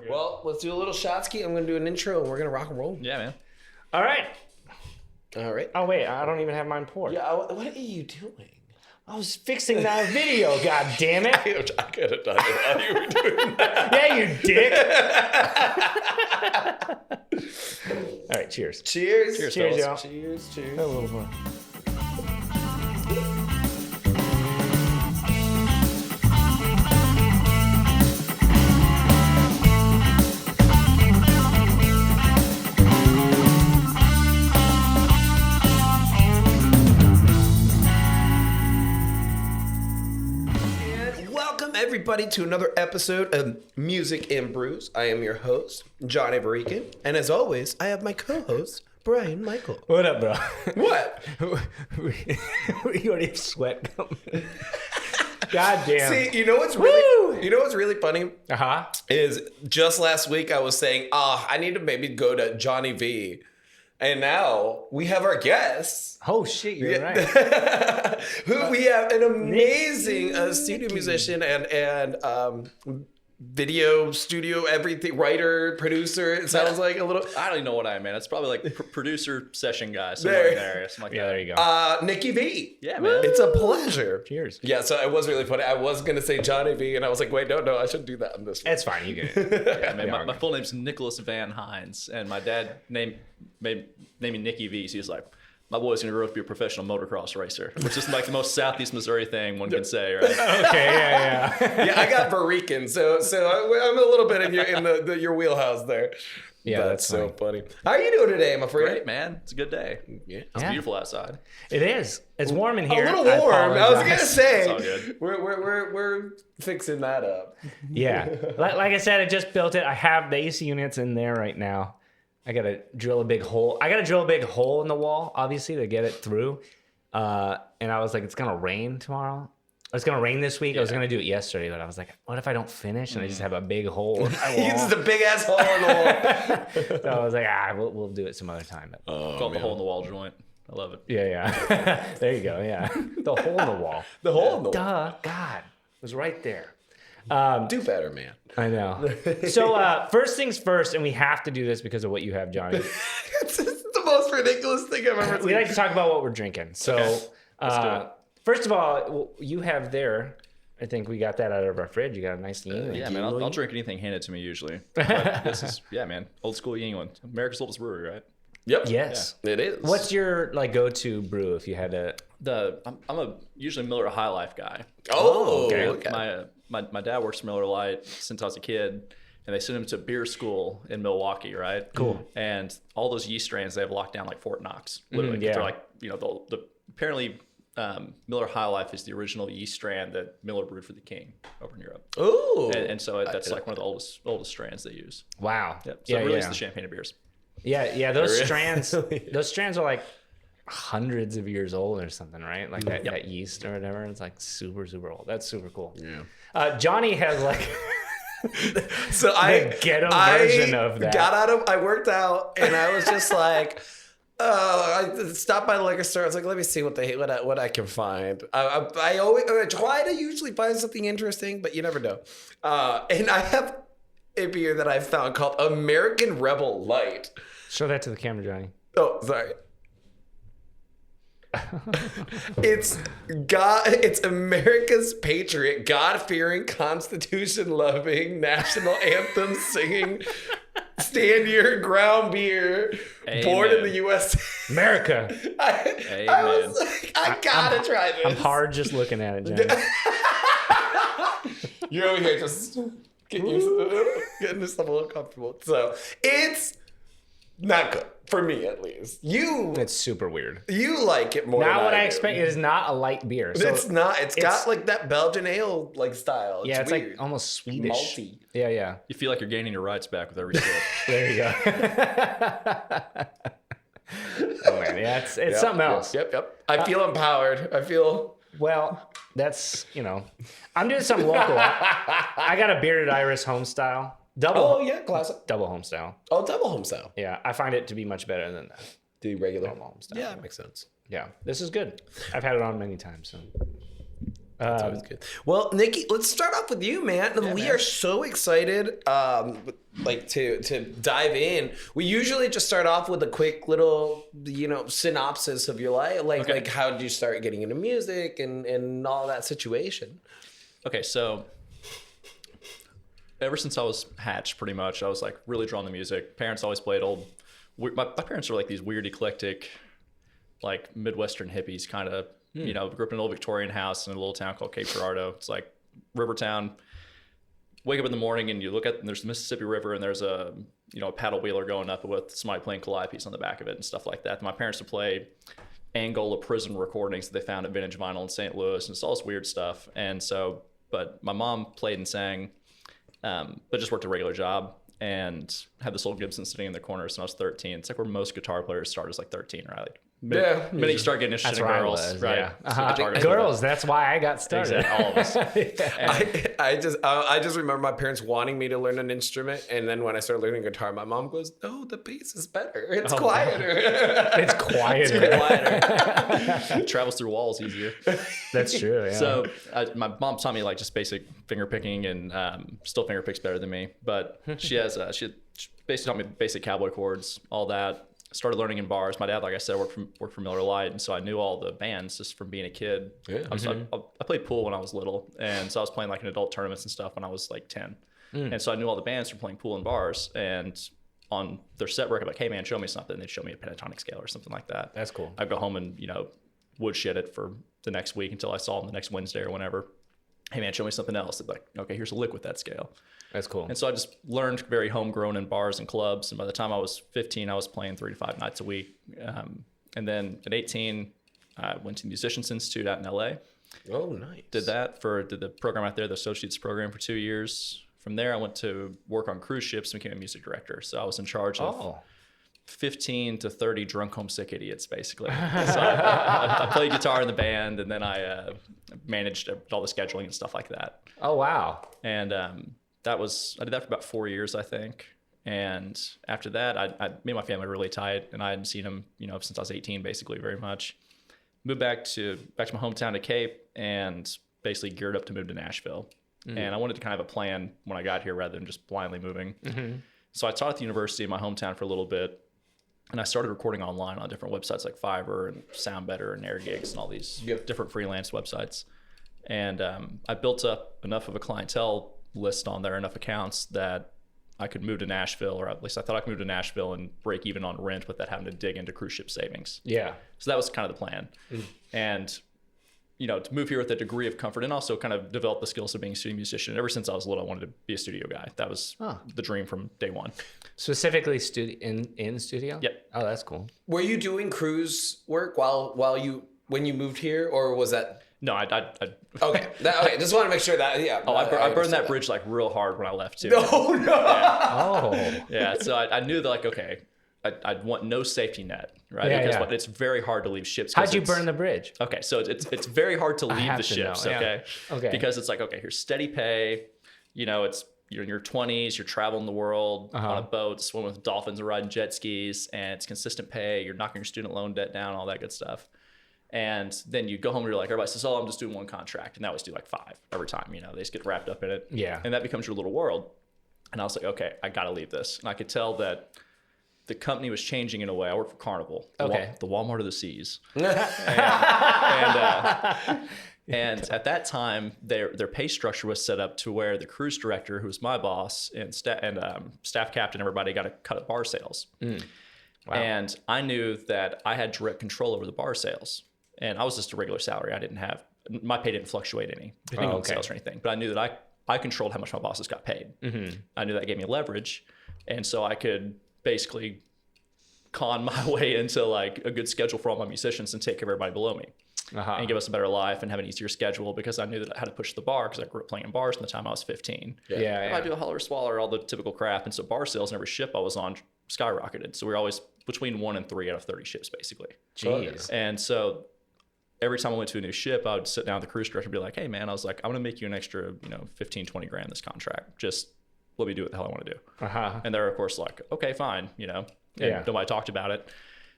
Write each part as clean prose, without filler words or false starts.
Well, let's do a little shot ski. I'm going to do an intro and we're going to rock and roll. Yeah, man. All right. All right. Oh, wait. I don't even have mine poured. Yeah, what are you doing? I was fixing that video, god damn it. I could have done it while you were doing that. Yeah, you dick. All right, cheers. Cheers. Cheers, y'all. Cheers. Cheers. A little more. Everybody to another episode of Music and Brews. I am your host, Johnny Barican, and as always, I have my co-host, Bryan Michael. What up, bro? What? You already have sweat coming. God damn. See, you know what's really funny? Uh-huh. Is just last week I was saying, I need to maybe go to Johnny V. And now we have our guests. Oh, shit, you're right. Who we have an amazing studio musician and video studio, everything, writer, producer. It sounds like a little. I don't even know what I am, man. It's probably like producer session guy somewhere in there. Something like that. There you go. Nicky V. Yeah, man. It's a pleasure. Cheers. Yeah, so it was really funny. I was going to say Johnny V, and I was like, wait, no, I shouldn't do that on this one. It's fine. You get it. Yeah, man. My full name's Nicholas Van Hines, and my dad named me Nicky V. So he was like, my boy's gonna grow up to be a professional motocross racer, which is like the most Southeast Missouri thing one can say, right? Okay, yeah. Yeah, I got Barican, so I'm a little bit in your wheelhouse there. Yeah, that's so funny. How are you doing today, my friend? Great, man. It's a good day. Yeah. It's beautiful outside. It is. It's warm in here. A little warm. I was gonna say It's all good. we're fixing that up. Yeah. Like I said, I just built it. I have the AC units in there right now. I gotta drill a big hole. I gotta drill a big hole in the wall, obviously, to get it through. And I was like, it's gonna rain tomorrow. It's gonna rain this week. Yeah. I was gonna do it yesterday, but I was like, what if I don't finish and I just have a big hole in my wall? It's just a big ass hole in the wall. So I was like, we'll do it some other time. Call it the hole in the wall joint. I love it. Yeah. There you go. Yeah. The hole in the wall. The hole in the wall. Duh. God. It was right there. Do better, man. I know. So first things first, and we have to do this because of what you have, Johnny. It's the most ridiculous thing I've ever seen. We like to talk about what we're drinking. So okay. First of all, you have there, I think we got that out of our fridge. You got a nice Yingling. Yeah, man. I'll drink anything handed to me usually. But this is, man, old school Yingling. America's oldest brewery, right? Yep. Yes. Yeah, it is. What's your go-to brew if you had to? I'm a usually Miller High Life guy. Oh, okay. My dad works for Miller Lite since I was a kid, and they sent him to beer school in Milwaukee, right? Cool. And all those yeast strains they have locked down like Fort Knox. Literally, they're like apparently Miller High Life is the original yeast strand that Miller brewed for the King over in Europe. Oh, and so that's like one of the oldest strands they use. Wow. Yep. So it really is the champagne of beers. Yeah. Those strands are like hundreds of years old or something, right? Like that yeast or whatever. It's like super, super old. That's super cool. Yeah. Johnny has like so the ghetto version of that. I worked out and I was just like, I stopped by the liquor store. I was like, let me see what I can find. I try to usually find something interesting, but you never know. And I have a beer that I found called American Rebel Light. Show that to the camera, Johnny. Oh, sorry. It's America's patriot, God-fearing, Constitution-loving, national anthem singing, stand your ground beer, Amen. Born in the USA. America. I was like, I gotta try this. I'm hard just looking at it, Johnny. You're over here just getting yourself a little comfortable. So it's not good. For me, at least. It's super weird. You like it more not than what I do. expect. It is not a light beer. So it's not. It's got like that Belgian ale like style. It's weird. like almost Swedish. Malty. Yeah. You feel like you're gaining your rights back with every sip. There you go. Oh man, yeah, it's something else. Yep. I feel empowered. I feel. Well, that's I'm doing something local. I got a bearded iris home style. Classic. Double home style. Oh, double home style. Yeah, I find it to be much better than the regular home style. Yeah, that makes sense. Yeah, this is good. I've had it on many times. So, That's always good. Well, Nicky, let's start off with you, man. We are so excited, to dive in. We usually just start off with a quick little, synopsis of your life, like how did you start getting into music and all that situation. Okay, so ever since I was hatched, pretty much, I was like really drawn to music. Parents always played old. My parents are like these weird, eclectic, like Midwestern hippies kind of. Grew up in an old Victorian house in a little town called Cape Girardeau. It's like Rivertown. Wake up in the morning and you look at, and there's the Mississippi River, and there's a paddle wheeler going up with somebody playing calliope on the back of it and stuff like that. And my parents would play Angola prison recordings that they found at Vintage Vinyl in St. Louis, and it's all this weird stuff. And so, but my mom played and sang, but just worked a regular job and had this old Gibson sitting in the corner since I was 13. It's like where most guitar players start is like 13, right? Like, minute you start getting interested in girls, right? Yeah. Girls, that's why I got started. Exactly, all of us. I just remember my parents wanting me to learn an instrument, and then when I started learning guitar, my mom goes, "No, the bass is better. It's quieter. It's quieter. It travels through walls easier." That's true. Yeah. So my mom taught me like just basic finger picking, and still finger picks better than me. But she basically taught me basic cowboy chords, all that. Started learning in bars. My dad, like I said, worked for Miller Lite, and so I knew all the bands just from being a kid. Yeah. I played pool when I was little, and so I was playing like in adult tournaments and stuff when I was like 10. And so I knew all the bands from playing pool in bars. And on their set record, like, "Hey man, show me something." They'd show me a pentatonic scale or something like that. That's cool. I'd go home and wood shit it for the next week until I saw them the next Wednesday or whenever. "Hey man, show me something else." They'd be like, "Okay, here's a lick with that scale." That's cool. And so I just learned very homegrown in bars and clubs. And by the time I was 15, I was playing 3 to 5 nights a week. And then at 18, I went to the Musicians Institute out in LA. Oh, nice. Did the program out there, the associate's program, for 2 years. From there, I went to work on cruise ships and became a music director. So I was in charge of 15 to 30 drunk homesick idiots, basically. So I played guitar in the band, and then I managed all the scheduling and stuff like that. Oh, wow. And I did that for about 4 years, I think. And after that, me and my family were really tight, and I hadn't seen them, since I was 18, basically, very much. Moved back to my hometown to Cape, and basically geared up to move to Nashville. Mm-hmm. And I wanted to kind of have a plan when I got here rather than just blindly moving. Mm-hmm. So I taught at the university in my hometown for a little bit, and I started recording online on different websites like Fiverr and SoundBetter and AirGigs and all these different freelance websites. And I built up enough of a clientele list on there, enough accounts that I could move to Nashville, or at least I thought I could move to Nashville and break even on rent without having to dig into cruise ship savings. Yeah. So that was kind of the plan. And, to move here with a degree of comfort and also kind of develop the skills of being a studio musician. Ever since I was little, I wanted to be a studio guy. That was the dream from day one. Specifically in studio? Yep. Oh, that's cool. Were you doing cruise work when you moved here, or was that... No, I okay. Just want to make sure that I burned that bridge like real hard when I left too. No. Yeah. So I knew that like, okay, I'd want no safety net, right? Yeah, because it's very hard to leave ships. How'd you burn the bridge? Okay, so it's very hard to leave the ships. Okay. Because it's like, okay, here's steady pay. It's you're in your 20s, you're traveling the world on a boat, swimming with dolphins and riding jet skis, and it's consistent pay. You're knocking your student loan debt down, all that good stuff. And then you go home and you're like, everybody says, "Oh, I'm just doing one contract." And that was do like 5 every time, they just get wrapped up in it. Yeah. And that becomes your little world. And I was like, okay, I got to leave this. And I could tell that the company was changing in a way. I worked for Carnival, the Walmart of the seas. And at that time, their pay structure was set up to where the cruise director, who was my boss, and staff captain, everybody got a cut of bar sales. Wow. And I knew that I had direct control over the bar sales. And I was just a regular salary. My pay didn't fluctuate any, depending on sales or anything. But I knew that I controlled how much my bosses got paid. Mm-hmm. I knew that gave me leverage. And so I could basically con my way into like a good schedule for all my musicians and take care of everybody below me. And give us a better life and have an easier schedule, because I knew that I had to push the bar because I grew up playing in bars from the time I was 15. I do a holler swaller, all the typical crap. And so bar sales in every ship I was on skyrocketed. So we were always between 1 and 3 out of 30 ships, basically. Jeez. And so every time I went to a new ship, I would sit down with the cruise director and be like, "Hey man," I was like, "I'm going to make you an extra, 15, 20 grand this contract. Just let me do what the hell I want to do." And they're of course like, "Okay, fine," and nobody talked about it.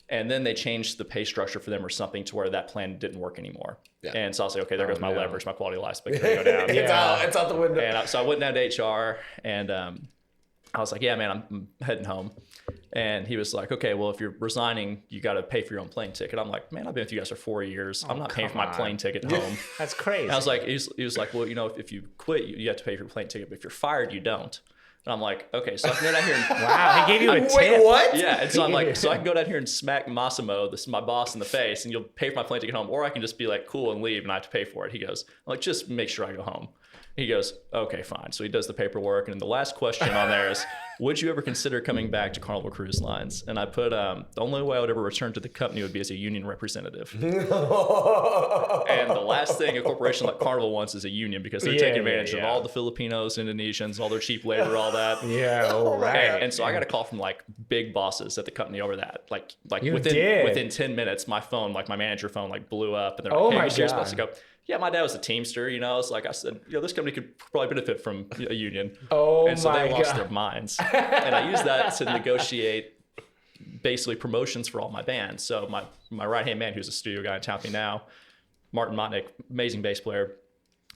And then they changed the pay structure for them or something to where that plan didn't work anymore. Yeah. And so I was like, okay, there goes my leverage, my quality of life's going to go down. It's out the window. And so I went down to HR and I was like, yeah, man, I'm heading home. And he was like, okay, well, if you're resigning, you got to pay for your own plane ticket. I'm like, man, I've been with you guys for 4 years. I'm not paying for my plane ticket home. That's crazy. And I was like, he was like, well, if you quit, you have to pay for your plane ticket. But if you're fired, you don't. And I'm like, okay, so I can go down here and wow, he gave you a tip. Wait, what? Yeah, and so I'm like, so I can go down here and smack Massimo, this is my boss, in the face, and you'll pay for my plane ticket home, or I can just be like cool and leave, and I have to pay for it. He goes, I'm like, just make sure I go home. He goes, okay, fine. So he does the paperwork, and the last question on there is, would you ever consider coming back to Carnival Cruise Lines? And I put, the only way I would ever return to the company would be as a union representative. And the last thing a corporation like Carnival wants is a union, because they're taking advantage of all the Filipinos, Indonesians, all their cheap labor, all that. Yeah, all right. And so I got a call from like big bosses at the company over that. Like within 10 minutes, my phone, like my manager phone, like blew up, and they're like, hey, my God. Supposed to go. Yeah, my dad was a Teamster, It's like I said, this company could probably benefit from a union. And so they lost their minds. And I used that to negotiate basically promotions for all my bands. So my right-hand man, who's a studio guy in town with me now, Martin Motnick, amazing bass player,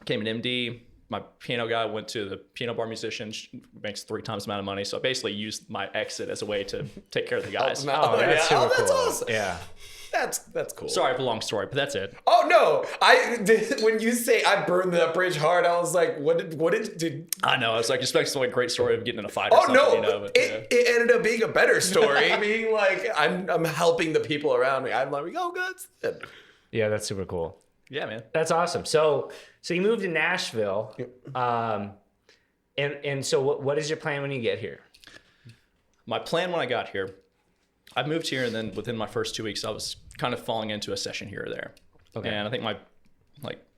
became an MD. My piano guy went to the piano bar musician, makes 3 times the amount of money. So I basically used my exit as a way to take care of the guys. That's cool. Awesome. Yeah. That's cool. Sorry for a long story, but that's it. Oh no! When you say I burned that bridge hard, I was like, what did? I know. It's like expecting some great story of getting in a fight. Or something, but, it ended up being a better story. Being like, I'm helping the people around me. I'm like, oh, good. Yeah, that's super cool. Yeah, man. That's awesome. So you moved to Nashville, and so what is your plan when you get here? My plan when I got here, I moved here, and then within my first 2 weeks, I was kind of falling into a session here or there. Okay. And I think my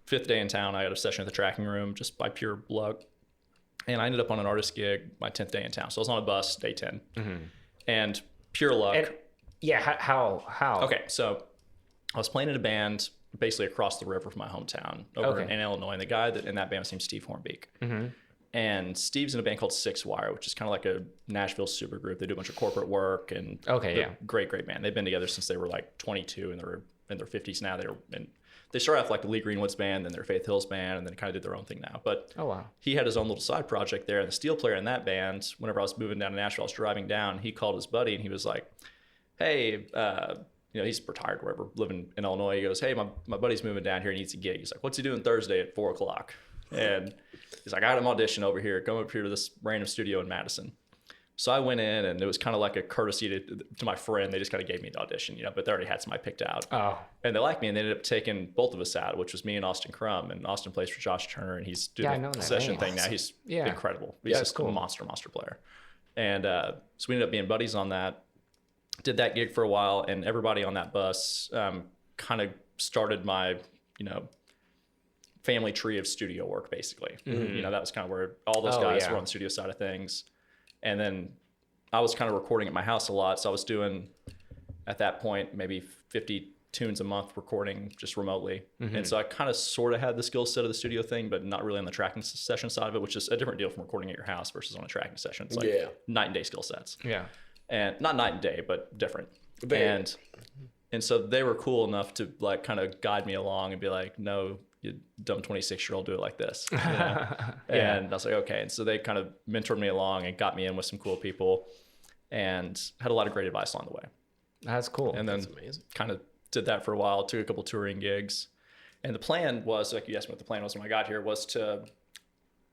5th day in town, I had a session at the tracking room just by pure luck. And I ended up on an artist gig my 10th day in town. So I was on a bus day 10. Mm-hmm. And pure luck. And, yeah, how? Okay, so I was playing in a band basically across the river from my hometown over in Illinois. And the guy in that band was named Steve Hornbeek. Mm-hmm. And Steve's in a band called Six Wire, which is kind of like a Nashville supergroup. They do a bunch of corporate work, and great band. They've been together since they were like 22, and they're in their 50s now. They started off like the Lee Greenwood's band, then their Faith Hill's band, and then kind of did their own thing now. But he had his own little side project there, and the steel player in that band, whenever I was moving down to Nashville, I was driving down, he called his buddy, and he was like, hey, he's retired, wherever, living in Illinois. He goes, hey, my buddy's moving down here, he needs a gig. He's like, what's he doing Thursday at 4 o'clock? And he's like, I got him audition over here. Come up here to this random studio in Madison. So I went in, and it was kind of like a courtesy to my friend. They just kind of gave me the audition, but they already had somebody picked out. Oh. And they liked me, and they ended up taking both of us out, which was me and Austin Crum. And Austin plays for Josh Turner, and he's doing the session thing now. He's incredible. He's just a monster player. And so we ended up being buddies on that. Did that gig for a while, and everybody on that bus kind of started my, family tree of studio work, basically. Mm-hmm. That was kind of where all those guys were on the studio side of things. And then I was kind of recording at my house a lot. So I was doing, at that point, maybe 50 tunes a month recording just remotely. Mm-hmm. And so I kind of sort of had the skill set of the studio thing, but not really on the tracking session side of it, which is a different deal from recording at your house versus on a tracking session. It's like night and day skill sets. Yeah. And not night and day, but different. And so they were cool enough to like kind of guide me along and be like, no, you dumb 26-year-old, do it like this. And I was like, okay. And so they kind of mentored me along and got me in with some cool people and had a lot of great advice along the way. That's cool. And then kind of did that for a while, took a couple touring gigs. And the plan was, like you asked me what the plan was when I got here, was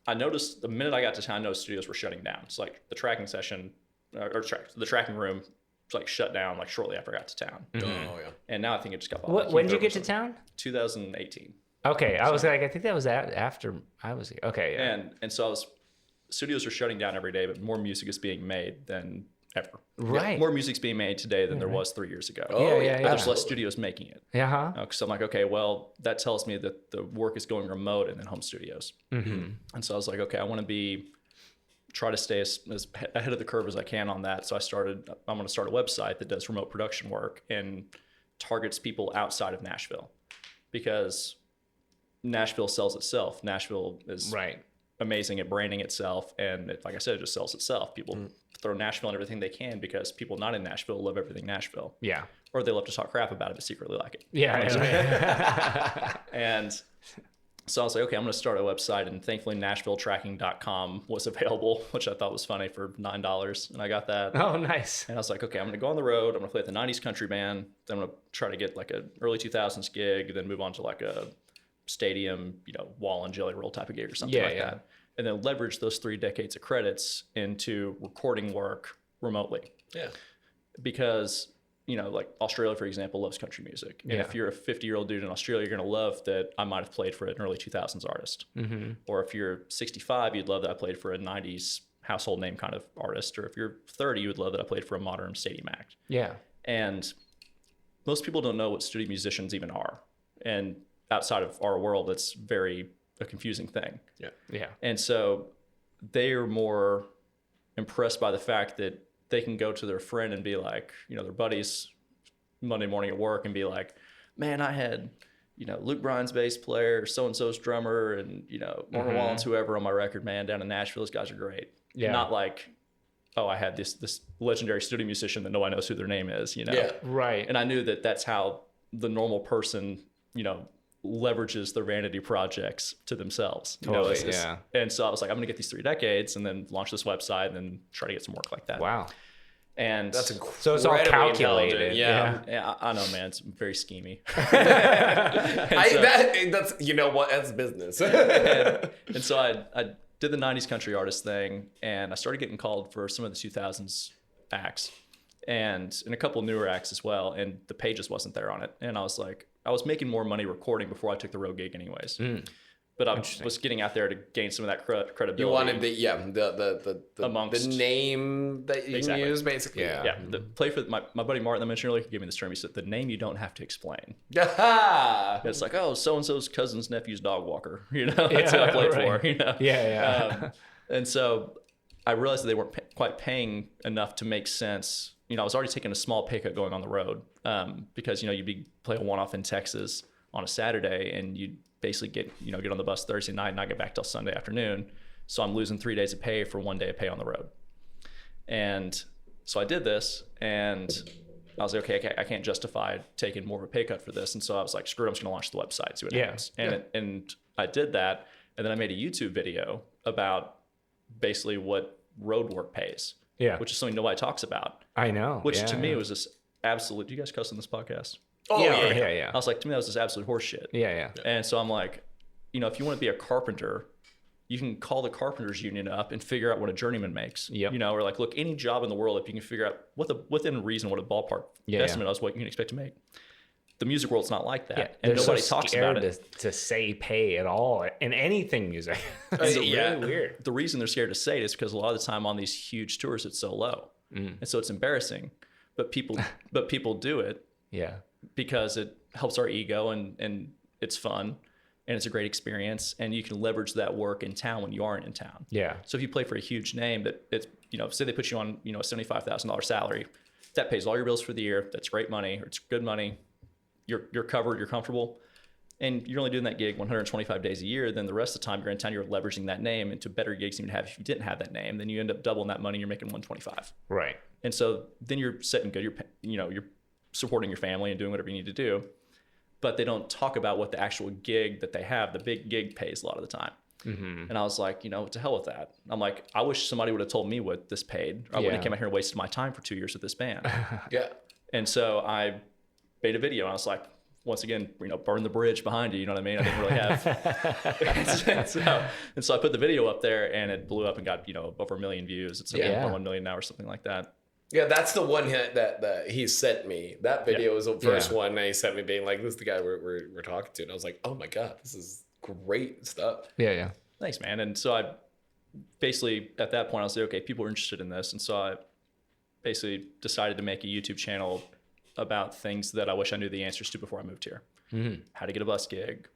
I noticed the minute I got to town, I noticed studios were shutting down. It's like the tracking session, the tracking room like shut down like shortly after I got to town. Mm-hmm. Oh yeah. And now I think it just got bought. When did you get to town? 2018. Okay, I was like, I think that was after I was okay. Yeah. And so studios are shutting down every day, but more music is being made than ever. Right. Yeah, more music's being made today than there was 3 years ago. Oh yeah. But there's less studios making it. Yeah. So I'm like, okay, well, that tells me that the work is going remote and then home studios. Mm-hmm. And so I was like, okay, I want to try to stay as ahead of the curve as I can on that. So I'm going to start a website that does remote production work and targets people outside of Nashville, because Nashville sells itself. Nashville is amazing at branding itself. And like I said, it just sells itself. People throw Nashville and everything they can because people not in Nashville love everything Nashville. Yeah. Or they love to talk crap about it, but secretly like it. Yeah. And so I was like, okay, I'm going to start a website. And thankfully, NashvilleTracking.com was available, which I thought was funny, for $9. And I got that. Oh, nice. And I was like, okay, I'm going to go on the road. I'm going to play at the 90s country band. Then I'm going to try to get like a early 2000s gig, then move on to like a stadium, wall and jelly roll type of gig or something like that. And then leverage those 3 decades of credits into recording work remotely. Yeah. Because like Australia, for example, loves country music. And if you're a 50-year-old dude in Australia, you're going to love that I might have played for an early 2000s artist. Mm-hmm. Or if you're 65, you'd love that I played for a 90s household name kind of artist. Or if you're 30, you would love that I played for a modern stadium act. Yeah. And most people don't know what studio musicians even are. And outside of our world, it's a confusing thing. Yeah. Yeah. And so they are more impressed by the fact that they can go to their friend and be like, their buddies Monday morning at work and be like, man, I had, Luke Bryan's bass player, so-and-so's drummer, and, Martin Wallen's whoever on my record, man, down in Nashville. Those guys are great. Yeah. Not like, oh, I had this legendary studio musician that nobody knows who their name is, Yeah. Right. And I knew that that's how the normal person, leverages their vanity projects to themselves. Totally, It's yeah. And so I was like, I'm going to get these 3 decades and then launch this website and then try to get some work like that. Wow. And That's So it's all incredibly calculated. intelligent. Yeah. yeah, I know, man. It's very schemy. That's that's business. And so I did the 90s country artist thing, and I started getting called for some of the 2000s acts and a couple newer acts as well. And the page just wasn't there on it. And I was like, I was making more money recording before I took the road gig anyways. But I was getting out there to gain some of that credibility. You wanted the name that you can use, basically. Yeah. The play for my buddy Martin that I mentioned earlier, he gave me this term. He said, the name you don't have to explain. It's like, oh, so-and-so's cousin's nephew's dog walker. That's who I played for. Yeah. And so I realized that they weren't quite paying enough to make sense. I was already taking a small pay cut going on the road because, you'd play a one-off in Texas on a Saturday and you'd basically get on the bus Thursday night and not get back till Sunday afternoon. So I'm losing 3 days of pay for 1 day of pay on the road. And so I did this and I was like, okay, I can't justify taking more of a pay cut for this. And so I was like, screw it, I'm just gonna launch the website, see what happens. And I did that. And then I made a YouTube video about basically what road work pays. Yeah. Which is something nobody talks about. I know. Which to me was this absolute, do you guys cuss on this podcast? Oh, yeah. I was like, to me, that was this absolute horse shit. Yeah. And so I'm like, if you want to be a carpenter, you can call the carpenters union up and figure out what a journeyman makes. Yep. Or like, look, any job in the world, if you can figure out within reason, what a ballpark estimate is, what you can expect to make. The music world's not like that. Yeah, and nobody talks about it. To say pay at all in anything music. It's really weird. The reason they're scared to say it is because a lot of the time on these huge tours, it's so low. And so it's embarrassing. But people do it. Yeah. Because it helps our ego and it's fun and it's a great experience and you can leverage that work in town when you aren't in town. Yeah. So if you play for a huge name that it's, say they put you on, a $75,000 salary, that pays all your bills for the year. That's great money, or it's good money. You're covered, you're comfortable. And you're only doing that gig 125 days a year. Then the rest of the time you're in town, you're leveraging that name into better gigs than you'd have if you didn't have that name. Then you end up doubling that money. You're making 125. Right. And so then you're sitting good. You're supporting your family and doing whatever you need to do, but they don't talk about what the actual gig that they have, the big gig pays a lot of the time. Mm-hmm. And I was like, to hell with that. I'm like, I wish somebody would have told me what this paid. I wouldn't have came out here and wasted my time for 2 years with this band. Yeah. And so I made a video and I was like, once again, burn the bridge behind you. You know what I mean? I didn't really have. and so I put the video up there and it blew up and got, over 1 million views. It's 1 million now or something like that. Yeah, that's the one that he sent me. That video was the first one that he sent me, being like, "This is the guy we're talking to," and I was like, "Oh my god, this is great stuff." Yeah. Thanks, man. And so I basically at that point I was like, okay, people are interested in this, and so I basically decided to make a YouTube channel about things that I wish I knew the answers to before I moved here. Mm-hmm. How to get a bus gig,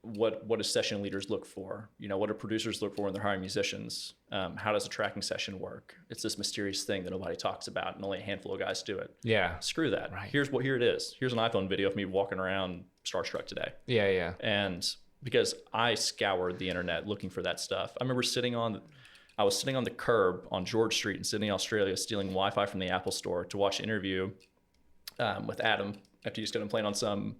what do session leaders look for? What do producers look for when they're hiring musicians? How does a tracking session work? It's this mysterious thing that nobody talks about and only a handful of guys do it. Yeah. Screw that. Right. Here it is. Here's an iPhone video of me walking around starstruck today. Yeah. And because I scoured the internet looking for that stuff. I remember I was sitting on the curb on George Street in Sydney, Australia, stealing Wi-Fi from the Apple store to watch an interview with Adam after he just got him playing on some,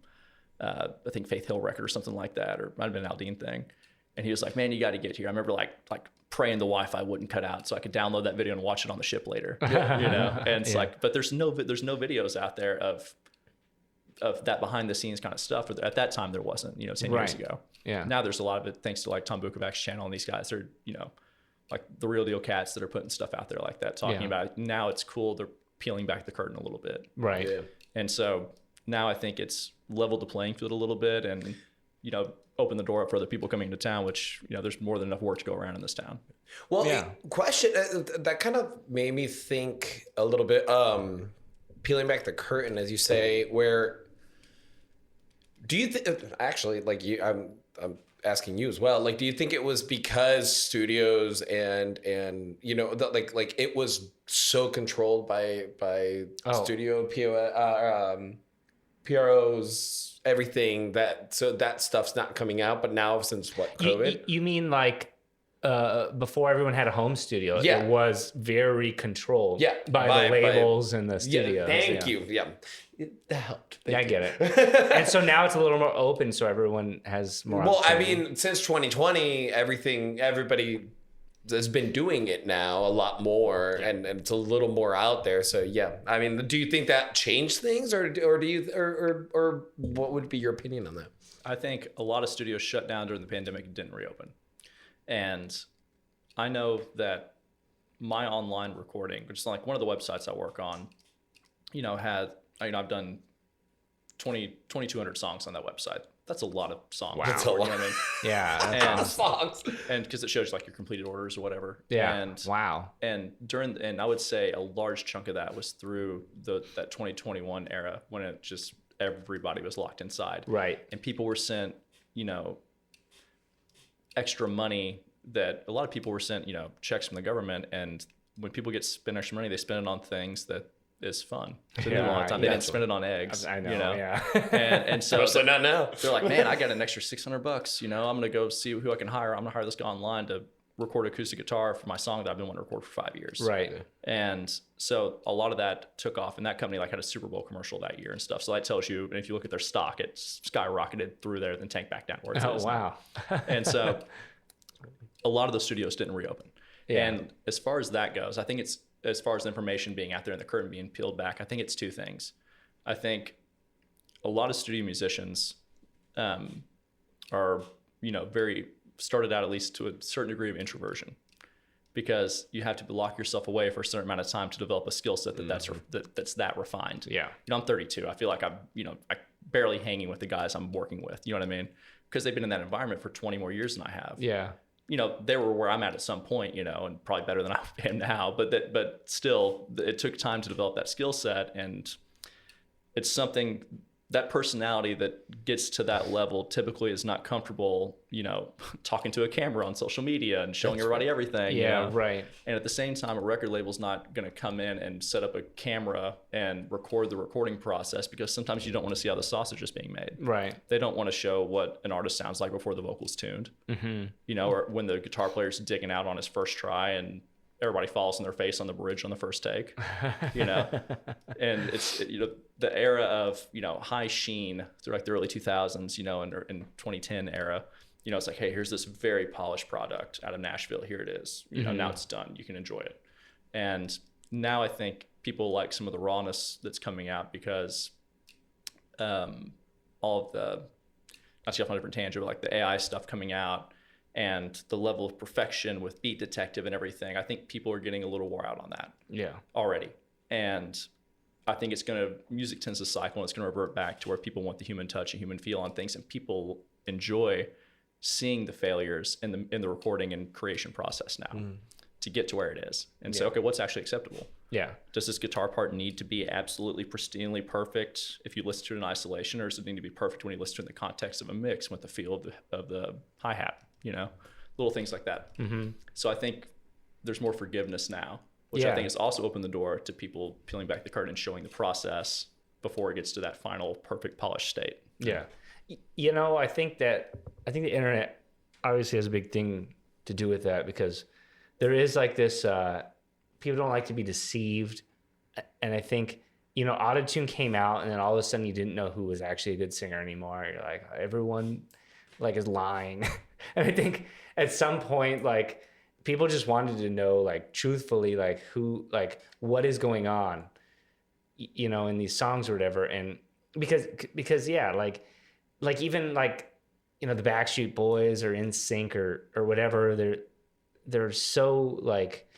I think Faith Hill record or something like that, or might have been an Aldine thing. And he was like, "Man, you got to get here." I remember like praying the Wi-Fi wouldn't cut out so I could download that video and watch it on the ship later. You know, and it's like, but there's no videos out there of that behind the scenes kind of stuff. At that time, there wasn't. 10 years ago. Yeah. Now there's a lot of it thanks to like Tom Bukovac's channel, and these guys are like the Real Deal Cats that are putting stuff out there like that, talking about it. Now it's cool. They're peeling back the curtain a little bit. Right. Yeah. And so now I think it's leveled the playing field a little bit, and open the door up for other people coming into town, which there's more than enough work to go around in this town. Well, question that kind of made me think a little bit, peeling back the curtain, as you say, where do you think, actually, like I'm asking you as well, like, do you think it was because studios and like it was so controlled by studio PROs, everything, that stuff's not coming out, but now since COVID? You mean like before everyone had a home studio, it was very controlled by the labels and the studios. Thank you. Yeah. That helped. I get it. And so now it's a little more open, so everyone has more. Well, I mean, since 2020, everybody has been doing it now a lot more, and it's a little more out there. So yeah, I mean, do you think that changed things, or do you, or what would be your opinion on that? I think a lot of studios shut down during the pandemic and didn't reopen. And I know that my online recording, which is like one of the websites I work on, I've done 2,200 songs on that website. That's a lot of songs. Wow. That's a lot. I mean? Yeah. That's songs. And because it shows like your completed orders or whatever. Yeah. And wow. And I would say a large chunk of that was through that 2021 era, when it just, everybody was locked inside. Right. And people were sent, extra money, that a lot of people were sent, checks from the government. And when people spend extra money, they spend it on things that is fun. So a lot of time they didn't spend it on eggs. I know. Yeah. and so Mostly not now. They're like, "Man, I got an extra $600. I'm gonna go see who I can hire. I'm gonna hire this guy online to record acoustic guitar for my song that I've been wanting to record for 5 years." Right. And so a lot of that took off, and that company like had a Super Bowl commercial that year and stuff. So that tells you, and if you look at their stock, it skyrocketed through there, then tanked back down where it is. Oh wow. And so a lot of those studios didn't reopen. Yeah. And as far as that goes, I think it's, as far as the information being out there and the curtain being peeled back, I think it's two things. I think a lot of studio musicians are, very started out, at least to a certain degree, of introversion, because you have to lock yourself away for a certain amount of time to develop a skill set that's that refined. Yeah. I'm 32. I feel like I'm barely hanging with the guys I'm working with. You know what I mean? Because they've been in that environment for 20 more years than I have. Yeah. They were where I'm at some point, and probably better than I am now, but still, it took time to develop that skill set. And it's something, that personality that gets to that level typically is not comfortable, talking to a camera on social media and showing everybody everything. Yeah, right. And at the same time, a record label's not going to come in and set up a camera and record the recording process, because sometimes you don't want to see how the sausage is being made. Right. They don't want to show what an artist sounds like before the vocal's tuned. Mm-hmm. Or when the guitar player's digging out on his first try and everybody falls on their face on the bridge on the first take, and it's, the era of, high sheen through like the early 2000s, and 2010 era, it's like, hey, here's this very polished product out of Nashville. Here it is. Now it's done. You can enjoy it. And now I think people like some of the rawness that's coming out, because all of the, not to get off on a different tangent, but like the AI stuff coming out, and the level of perfection with Beat Detective and everything, I think people are getting a little wore out on that. Yeah. Already. And I think music tends to cycle, and it's going to revert back to where people want the human touch and human feel on things, and people enjoy seeing the failures in the recording and creation process now to get to where it is. And say, okay, what's actually acceptable? Yeah. Does this guitar part need to be absolutely pristinely perfect if you listen to it in isolation, or does it need to be perfect when you listen to it in the context of a mix with the feel of the hi-hat? Little things like that. Mm-hmm. So I think there's more forgiveness now, which I think has also opened the door to people peeling back the curtain and showing the process before it gets to that final perfect polished state. Yeah. I think that I think the internet obviously has a big thing to do with that, because there is like this, people don't like to be deceived. And I think, you know, autotune came out and then all of a sudden you didn't know who was actually a good singer anymore. You're like, everyone like is lying. And I think at some point, like, people just wanted to know, like, truthfully, like, who, like, what is going on, you know, in these songs or whatever. And because yeah, like even like, you know, the Backstreet Boys or NSYNC or whatever, they're so like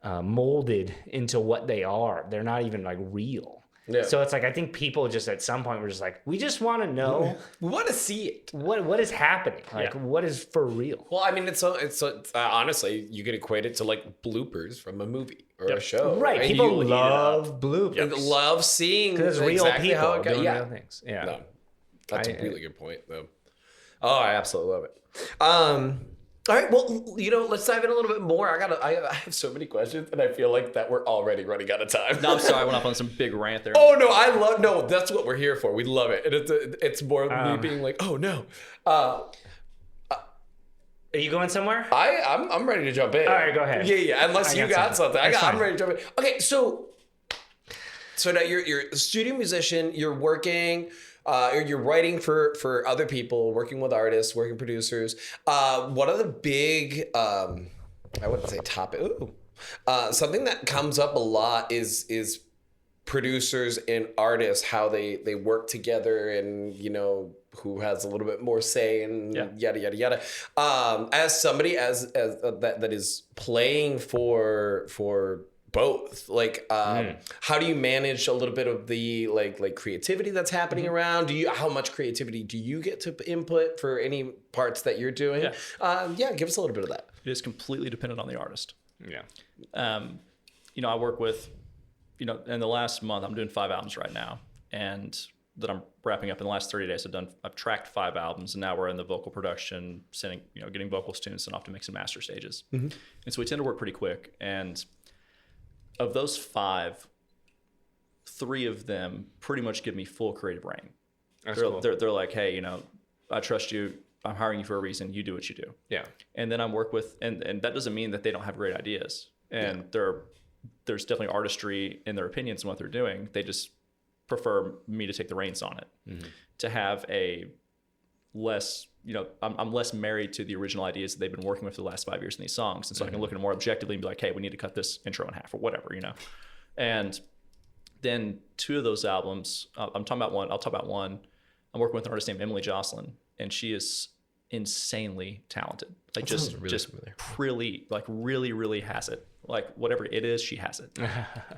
molded into what they are. They're not even like real. Yeah. So it's like, I think people just at some point were just like, we just want to know. We want to see it. What is happening? Like, what is for real? Well, I mean, it's honestly, you can equate it to like bloopers from a movie or a show. Right. And people love bloopers. Yep. Love seeing because real exactly people how it got. doing real things. Yeah. No, that's a really good point, though. Oh, I absolutely love it. All right, well, you know, let's dive in a little bit more. I have so many questions, and I feel like that we're already running out of time. No, I'm sorry, I went off on some big rant there. Oh no, that's what we're here for. We love it, and it's more me being like, oh no. Are you going somewhere? I'm ready to jump in. All right, go ahead. Yeah. Unless you got something, I'm ready to jump in. Okay, so now you're a studio musician. You're working. You're writing for other people, working with artists, working producers. One of the big, I wouldn't say topic. Something that comes up a lot is producers and artists, how they work together, and you know who has a little bit more say, and yada yada yada. As somebody that is playing for both, like how do you manage a little bit of the like creativity that's happening around? How much creativity do you get to input for any parts that you're doing? Give us a little bit of that. It is completely dependent on the artist. Yeah. I work with, in the last month I'm doing 5 albums right now, and that I'm wrapping up in the last 30 days. I've tracked 5 albums, and now we're in the vocal production, getting vocals tuned, sent off to mix and master stages. And so we tend to work pretty quick. And of those 5, 3 of them pretty much give me full creative reign. They're like, hey, I trust you. I'm hiring you for a reason. You do what you do. Yeah. And then I'm work with, and that doesn't mean that they don't have great ideas. And there's definitely artistry in their opinions and what they're doing. They just prefer me to take the reins on it, to have a less, I'm less married to the original ideas that they've been working with for the last 5 years in these songs. And so I can look at it more objectively and be like, hey, we need to cut this intro in half or whatever, And then 2 of those albums, I'll talk about one. I'm working with an artist named Emily Jocelyn, and she is insanely talented. Like just really, like really has it. Like whatever it is, she has it.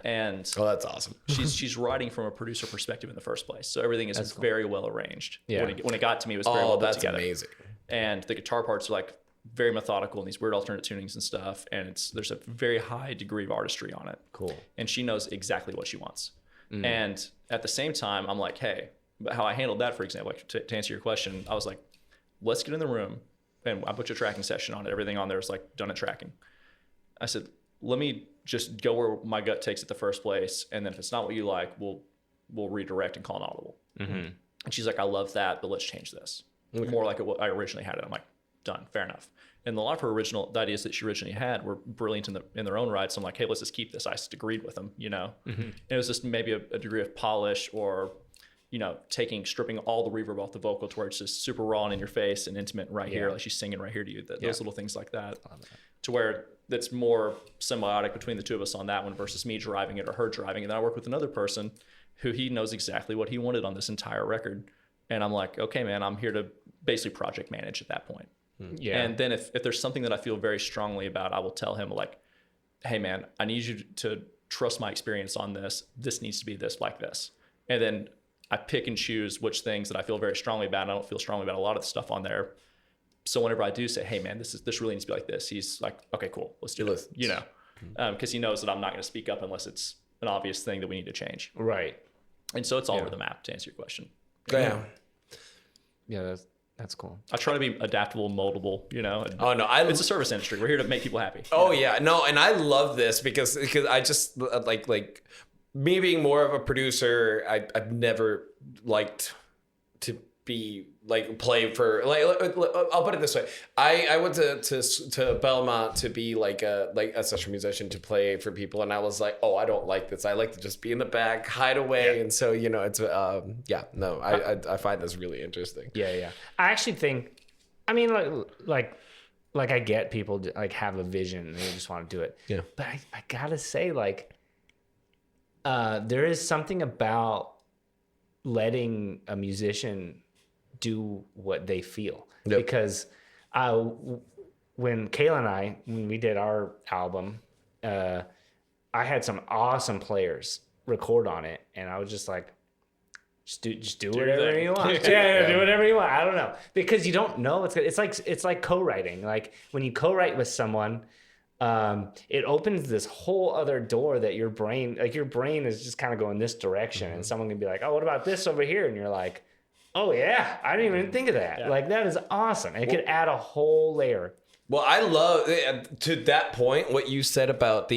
And that's awesome. she's writing from a producer perspective in the first place, so everything is very well arranged. Yeah. When it got to me, it was very well put together. Amazing. And the guitar parts are like very methodical and these weird alternate tunings and stuff. And there's a very high degree of artistry on it. Cool. And she knows exactly what she wants. And at the same time, I'm like, hey, how I handled that, for example, like to answer your question, I was like, let's get in the room, and I put your tracking session on it. Everything on there is like done at tracking. I said, let me just go where my gut takes it the first place, and then if it's not what you like, we'll redirect and call an audible. And she's like, I love that, but let's change this. More like what I originally had it. I'm like, done, fair enough. And a lot of her the ideas that she originally had were brilliant in their own right. So I'm like, hey, let's just keep this. I just agreed with them, And it was just maybe a degree of polish, or stripping all the reverb off the vocal to where it's just super raw and in your face and intimate right here, like she's singing right here to you. Those little things like that, to where that's more symbiotic between the 2 of us on that one versus me driving it or her driving it. And then I work with another person who he knows exactly what he wanted on this entire record. And I'm like, okay, man, I'm here to basically project manage at that point. Yeah. And then if there's something that I feel very strongly about, I will tell him like, hey man, I need you to trust my experience on this. This needs to be this, like this. And then I pick and choose which things that I feel very strongly about. And I don't feel strongly about a lot of the stuff on there. So whenever I do say, hey man, this really needs to be like this, he's like, okay, cool, let's do it. Because he knows that I'm not going to speak up unless it's an obvious thing that we need to change. Right. And so it's all over the map, to answer your question. Yeah, that's cool. I try to be adaptable, moldable, it's a service industry. We're here to make people happy. And I love this because I just like me being more of a producer. I've never liked to be like play for like I'll put it this way. I went to Belmont to be like a session musician to play for people, and I was like, oh, I don't like this. I like to just be in the back, hide away, and so it's I find this really interesting. Yeah. I actually think, I mean, like I get people like have a vision and they just want to do it. Yeah. But I gotta say, like, there is something about letting a musician do what they feel. Yep. Because when Kayla and I, when we did our album, I had some awesome players record on it, and I was just like, just do whatever you want. Yeah, do whatever you want. I don't know, because you don't know. It's like co-writing. Like when you co-write with someone, it opens this whole other door that your brain is just kind of going this direction, and someone can be like, oh, what about this over here? And you're like, oh yeah, I didn't even think of that. Yeah. Like that is awesome. It could add a whole layer. Well, I love, to that point, what you said about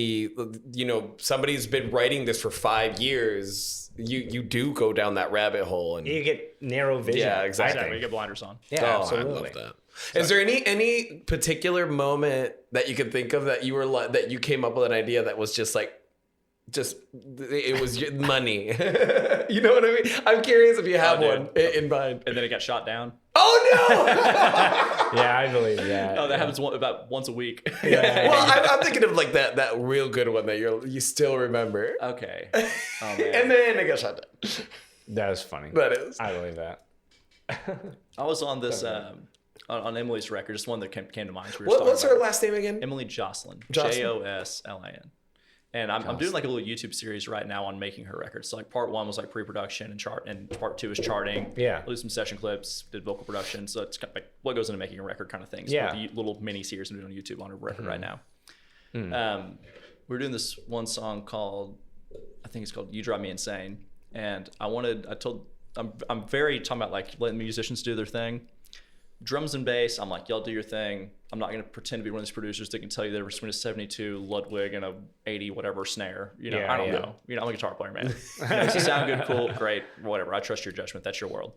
somebody's been writing this for 5 years. You do go down that rabbit hole, and you get narrow vision. Yeah, exactly. You get blinders on. Yeah, oh, absolutely. I love that. Is there any particular moment that you can think of that you were that you came up with an idea that was just it was money? You know what I mean? I'm curious if you have one in mind. And then it got shot down. Oh no! Yeah, I believe that. Oh, that happens about once a week. Yeah. Well, I'm thinking of like that real good one that you still remember. Okay. Oh, man. And then it got shot down. That was funny. That is. I believe that. I was on this on Emily's record, just one that came to mind. What's her last name again? Emily Jocelyn. Jocelyn? Joslin. And I'm doing like a little YouTube series right now on making her records. So like part 1 was like pre-production and part 2 is charting. Yeah. I do some session clips, did vocal production. So it's kind of like what goes into making a record kind of things. Yeah. The little mini series I'm doing on YouTube on her record right now. We're doing this one song called, I think it's called You Drive Me Insane. And I'm very talking about like letting musicians do their thing. Drums and bass, I'm like, y'all do your thing. I'm not going to pretend to be one of these producers that can tell you the difference between a 72 Ludwig and a 80 whatever snare. I don't know. I'm a guitar player, man. If you sound good, cool, great, whatever. I trust your judgment. That's your world.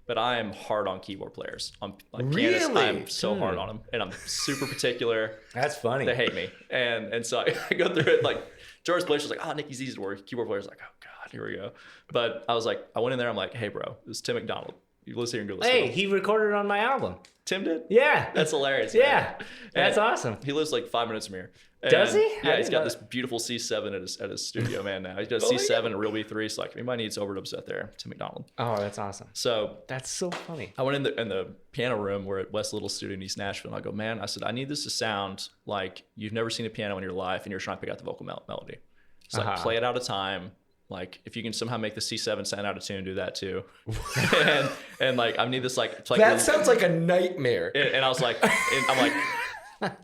But I am hard on keyboard players. I'm like pianists. I'm so hard on them, and I'm super particular. That's funny. They hate me, and so I go through it. Like George Blaze was like, "Oh, Nicky's easy to work." Keyboard players like, "Oh God, here we go." But I was like, I went in there. I'm like, "Hey, bro, this is Tim McDonald. You listen here and go listen." Hey, he recorded on my album. Tim did? Yeah. That's hilarious. Yeah. That's awesome. He lives like 5 minutes from here. Does he? Yeah, he's got this beautiful C7 at his studio, man, now. He's got a C7 and a real B3, so like, if anybody needs overdubs out there, Tim McDonald. Oh, that's awesome. So that's so funny. I went in the piano room. We're at West Little Studio in East Nashville, and I go, man, I said, I need this to sound like you've never seen a piano in your life, and you're trying to pick out the vocal melody. So like, play it out of time. Like, if you can somehow make the C7 sound out of tune, do that too. and like, I need this like that sounds like a nightmare. And I was like,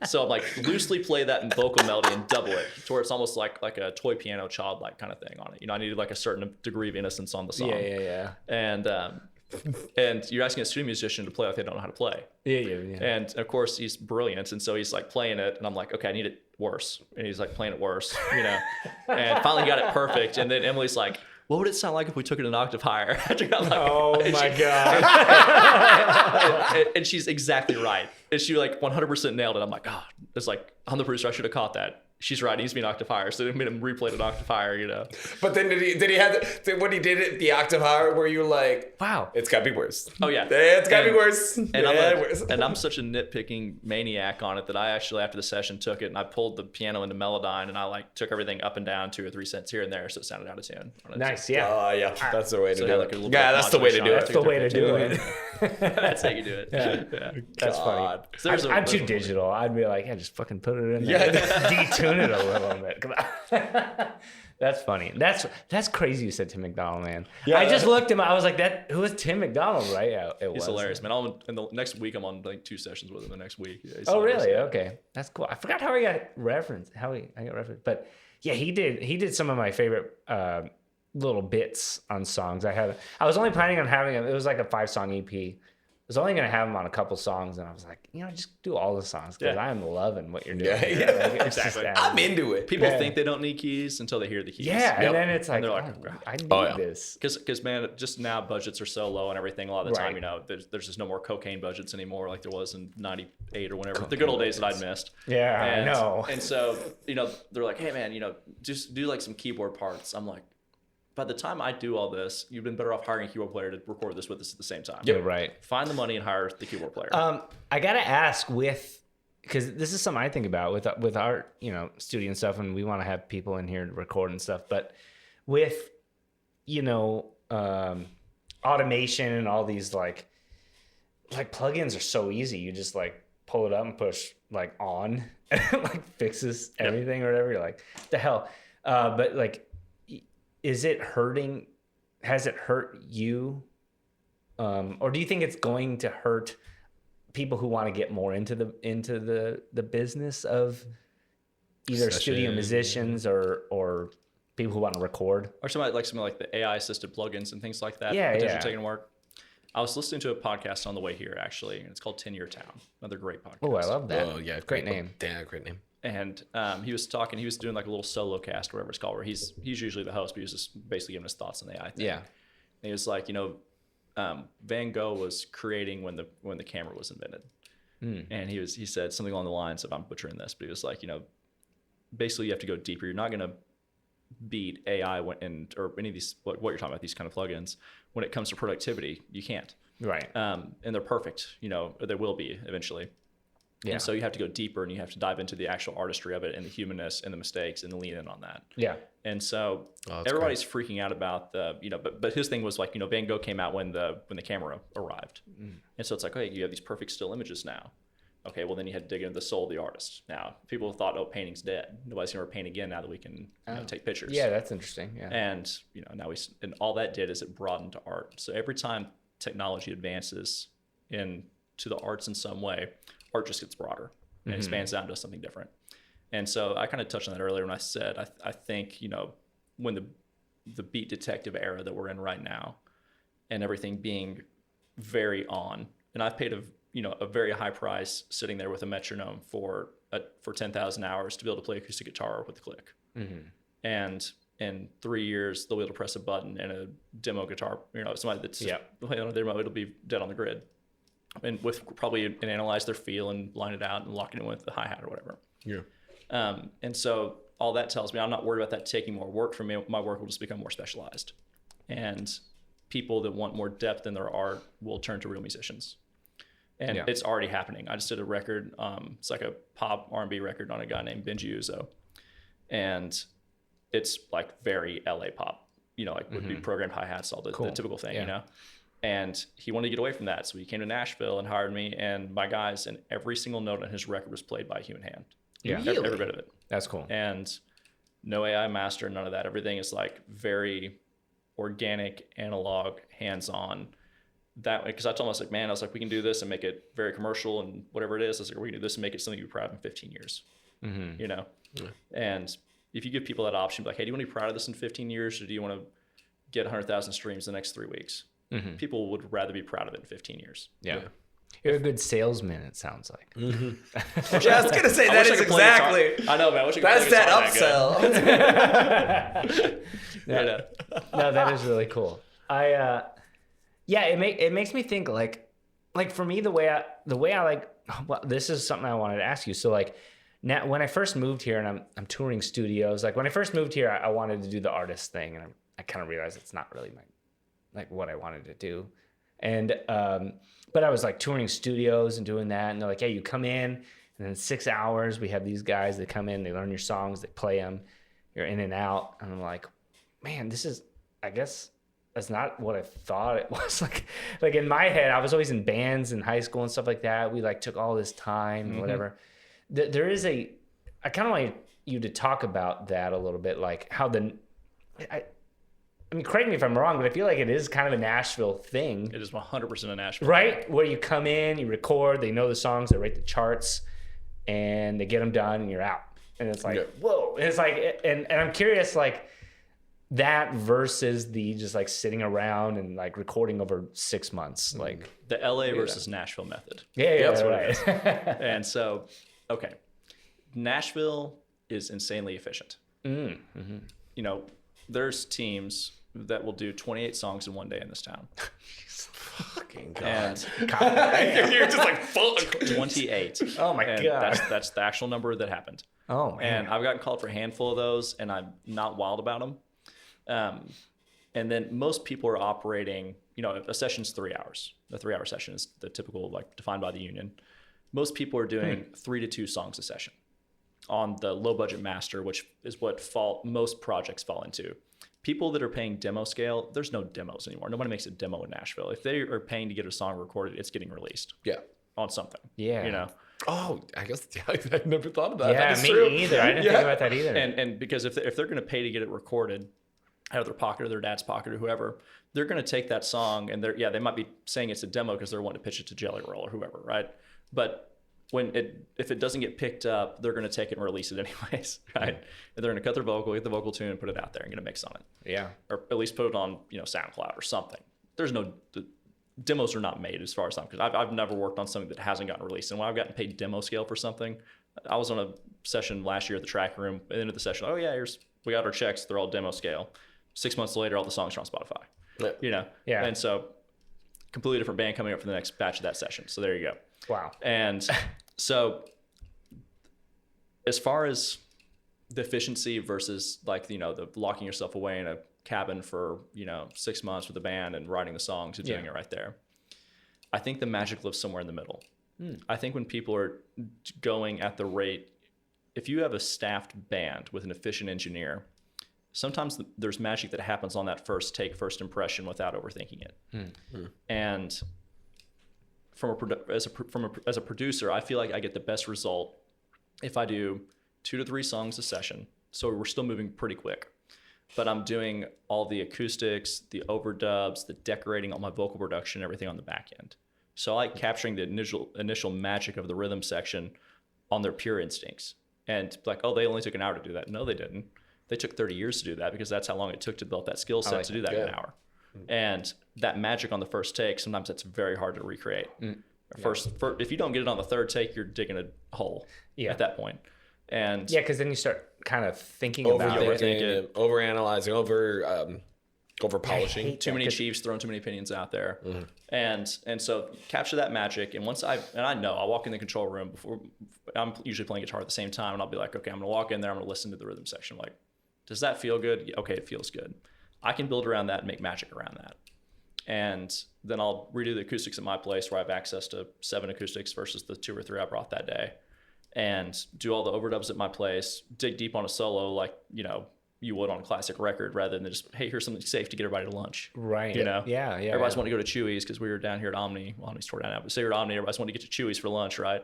so I'm like, loosely play that in vocal melody and double it to where it's almost like a toy piano, childlike kind of thing on it. I needed like a certain degree of innocence on the song. Yeah. And you're asking a studio musician to play like they don't know how to play. Yeah. And of course he's brilliant, and so he's like playing it, and I'm like, okay, I need it worse, and he's like playing it worse, and finally got it perfect. And then Emily's like, what would it sound like if we took it an octave higher? Oh my God. And she's exactly right. And she like 100% nailed it. I'm like, oh, it's like, I'm the producer, I should have caught that. She's right. It needs to be an octave higher. So they made him replay it an octave higher, But then did he have when he did it the octave higher, where you were like, wow, it's got to be worse. Oh yeah, it's got to be worse. And I'm such a nitpicking maniac on it that I actually, after the session, took it and I pulled the piano into Melodyne, and I like took everything up and down 2 or 3 cents here and there, so it sounded out of tune. Nice, yeah. Oh yeah, that's the way to do like it. Yeah, that's the way to do it. That's the way to do it. That's how you do it. Yeah. That's funny. So I'm too digital. I'd be like, yeah, just fucking put it in there. Detune it a little bit. That's funny. That's crazy you said Tim McDonald, man. Yeah, I just looked him. I was like, who is Tim McDonald, right? Yeah, he's hilarious, man. In the next week, I'm on like 2 sessions with him the next week. Yeah, oh, really? Okay. That's cool. I forgot how he got referenced. But yeah, he did some of my favorite little bits on songs. I was only planning on having it was like a 5-song EP. was only going to have him on a couple songs, and I was like, just do all the songs because I'm loving what you're doing. Yeah, here. yeah. Like, it's Exactly. I'm into it. People think they don't need keys until they hear the keys. Yeah, Yep. and then it's like, they're like, I need Oh, yeah. this. Because man, just now budgets are so low and everything. A lot of the time, there's just no more cocaine budgets anymore, like there was in '98 or whenever. The good old days that I'd missed. Yeah, I know. And so they're like, hey man, just do like some keyboard parts. I'm like, by the time I do all this, you've been better off hiring a keyboard player to record this with us at the same time. Yeah, right. Find the money and hire the keyboard player. I gotta ask because this is something I think about with our studio and stuff, and we want to have people in here to record and stuff. But with automation and all these like plugins are so easy. You just like pull it up and push like on, and it like fixes everything or whatever. You're like, the hell. But like, is it hurting? Has it hurt you? Or do you think it's going to hurt people who want to get more into the business of either studio musicians or people who want to record? Or something like the AI assisted plugins and things like that. Yeah, potentially yeah. taking work. I was listening to a podcast on the way here, actually, and it's called 10 Year Town. Another great podcast. Oh, I love that. Oh yeah, Great name. Yeah, great name. And he was doing like a little solo cast, or whatever it's called, where he's usually the host, but he was just basically giving his thoughts on the AI thing. Yeah. And he was like, Van Gogh was creating when the camera was invented. And he said something along the lines of, I'm butchering this, but he was like, basically you have to go deeper. You're not going to beat AI or any of these, what you're talking about, these kind of plugins. When it comes to productivity, you can't. Right. And they're perfect, or they will be eventually. Yeah. And so you have to go deeper and you have to dive into the actual artistry of it and the humanness and the mistakes and lean in on that. Yeah. And so everybody's freaking out about but his thing was like, Van Gogh came out when the camera arrived. And so it's like, you have these perfect still images now. Okay, well then you had to dig into the soul of the artist. Now, people thought, painting's dead. Nobody's gonna paint again now that we can take pictures. Yeah, that's interesting. Yeah. And now and all that did is it broadened art. So every time technology advances into the arts in some way, art just gets broader and expands out into something different. And so I kind of touched on that earlier when I said I think when the beat detective era that we're in right now, and everything being very on, and I've paid a very high price sitting there with a metronome for 10,000 hours to be able to play acoustic guitar with a click. And in 3 years they'll be able to press a button and a demo guitar, somebody that's just playing on a demo, it'll be dead on the grid. And with probably and analyze their feel and line it out and lock it in with the hi-hat or whatever. Yeah. And so all that tells me I'm not worried about that taking more work from me. My work will just become more specialized. And people that want more depth in their art will turn to real musicians. And it's already happening. I just did a record. It's like a pop R&B record on a guy named Benji Uzo. And it's like very LA pop, would be programmed hi-hats, all the typical thing, And he wanted to get away from that. So he came to Nashville and hired me and my guys, and every single note on his record was played by a human hand. Yeah. Every bit of it. That's cool. And no AI master, none of that. Everything is like very organic, analog, hands-on. That way, because I told him, I was like, we can do this and make it very commercial and whatever it is. I was like, we can do this and make it something you're proud of in 15 years. And if you give people that option, like, hey, do you want to be proud of this in 15 years or do you want to get 100,000 streams the next 3 weeks? People would rather be proud of it in 15 years. Yeah. You're a good salesman, it sounds like. Yeah, I was gonna say that is exactly. I know, man. I wish I could That's play that upsell. No, that is really cool. It makes me think like for me the way I like. Well, this is something I wanted to ask you. So like now, when I first moved here and I'm touring studios, like when I first moved here, I wanted to do the artist thing, and I kind of realized it's not really what I wanted to do. And but I was like touring studios and doing that, and they're like, hey, you come in, and then 6 hours we have these guys that come in, they learn your songs, they play them, you're in and out, and I'm like, man, I guess that's not what I thought it was. Like in my head, I was always in bands in high school and stuff like that. We like took all this time and whatever. There is I kind of want you to talk about that a little bit, like how I mean, correct me if I'm wrong, but I feel like it is kind of a Nashville thing. It is 100% a Nashville right? thing. Where you come in, you record, they know the songs, they write the charts, and they get them done, and you're out. And it's like, whoa. And it's like, and I'm curious, like, that versus the just like sitting around and like recording over 6 months, like The LA versus Nashville method. yeah, That's what it right. And so, okay, Nashville is insanely efficient. You know, there's teams that will do 28 songs in one day in this town. Fucking God. And You're just like, fuck. 28. Oh my And God. That's the actual number that happened. Oh man. And I've gotten called for a handful of those, and I'm not wild about them. And then most people are operating, you know, a session's 3 hours. A 3-hour session is the typical, like, defined by the union. Most people are doing 3 to 2 songs a session on the low budget master, which is what most projects fall into. People that are paying demo scale, there's no demos anymore. Nobody makes a demo in Nashville. If they are paying to get a song recorded, it's getting released. Yeah. On something. Yeah. You know? Oh, I guess I never thought of that. Yeah, that is me true. either. I didn't think about that either. And because if they're going to pay to get it recorded out of their pocket or their dad's pocket or whoever, they're going to take that song and they might be saying it's a demo because they're wanting to pitch it to Jelly Roll or whoever, right? But if it doesn't get picked up, they're going to take it and release it anyways, right? And they're going to cut their vocal, get the vocal tune, and put it out there and get a mix on it. Yeah. Or at least put it on, you know, SoundCloud or something. The demos are not made as far as I'm concerned. I've never worked on something that hasn't gotten released. And when I've gotten paid demo scale for something, I was on a session last year at the track room. At the end of the session, oh yeah, we got our checks. They're all demo scale. 6 months later, all the songs are on Spotify. Yeah. You know? Yeah. And so completely different band coming up for the next batch of that session. So there you go. Wow. And so as far as the efficiency versus, like, you know, the locking yourself away in a cabin for, you know, 6 months with a band and writing the songs and doing it right there, I think the magic lives somewhere in the middle. I think when people are going at the rate, if you have a staffed band with an efficient engineer, sometimes there's magic that happens on that first impression without overthinking it. And as a producer, I feel like I get the best result if I do 2 to 3 songs a session. So we're still moving pretty quick, but I'm doing all the acoustics, the overdubs, the decorating, all my vocal production, everything on the back end. So I like capturing the initial magic of the rhythm section on their pure instincts. And like, oh, they only took an hour to do that. No, they didn't. They took 30 years to do that because that's how long it took to build that skill set to do that in an hour. And that magic on the first take, sometimes that's very hard to recreate. If you don't get it on the third take, you're digging a hole at that point. And yeah, because then you start kind of thinking about it. Overanalyzing, over polishing. Too many chiefs throwing too many opinions out there. And so capture that magic. And I know I'll walk in the control room before I'm usually playing guitar at the same time. And I'll be like, okay, I'm going to walk in there. I'm going to listen to the rhythm section. I'm like, does that feel good? Okay, it feels good. I can build around that and make magic around that. And then I'll redo the acoustics at my place where I have access to 7 acoustics versus the 2 or 3 I brought that day, and do all the overdubs at my place, dig deep on a solo like, you know, you would on a classic record, rather than just, hey, here's something safe to get everybody to lunch. Right. You know? Yeah. Everybody's wanting to go to Chewy's because we were down here at Omni. Well, Omni's tore down now, but say we're at Omni, everybody's wanting to get to Chewy's for lunch, right?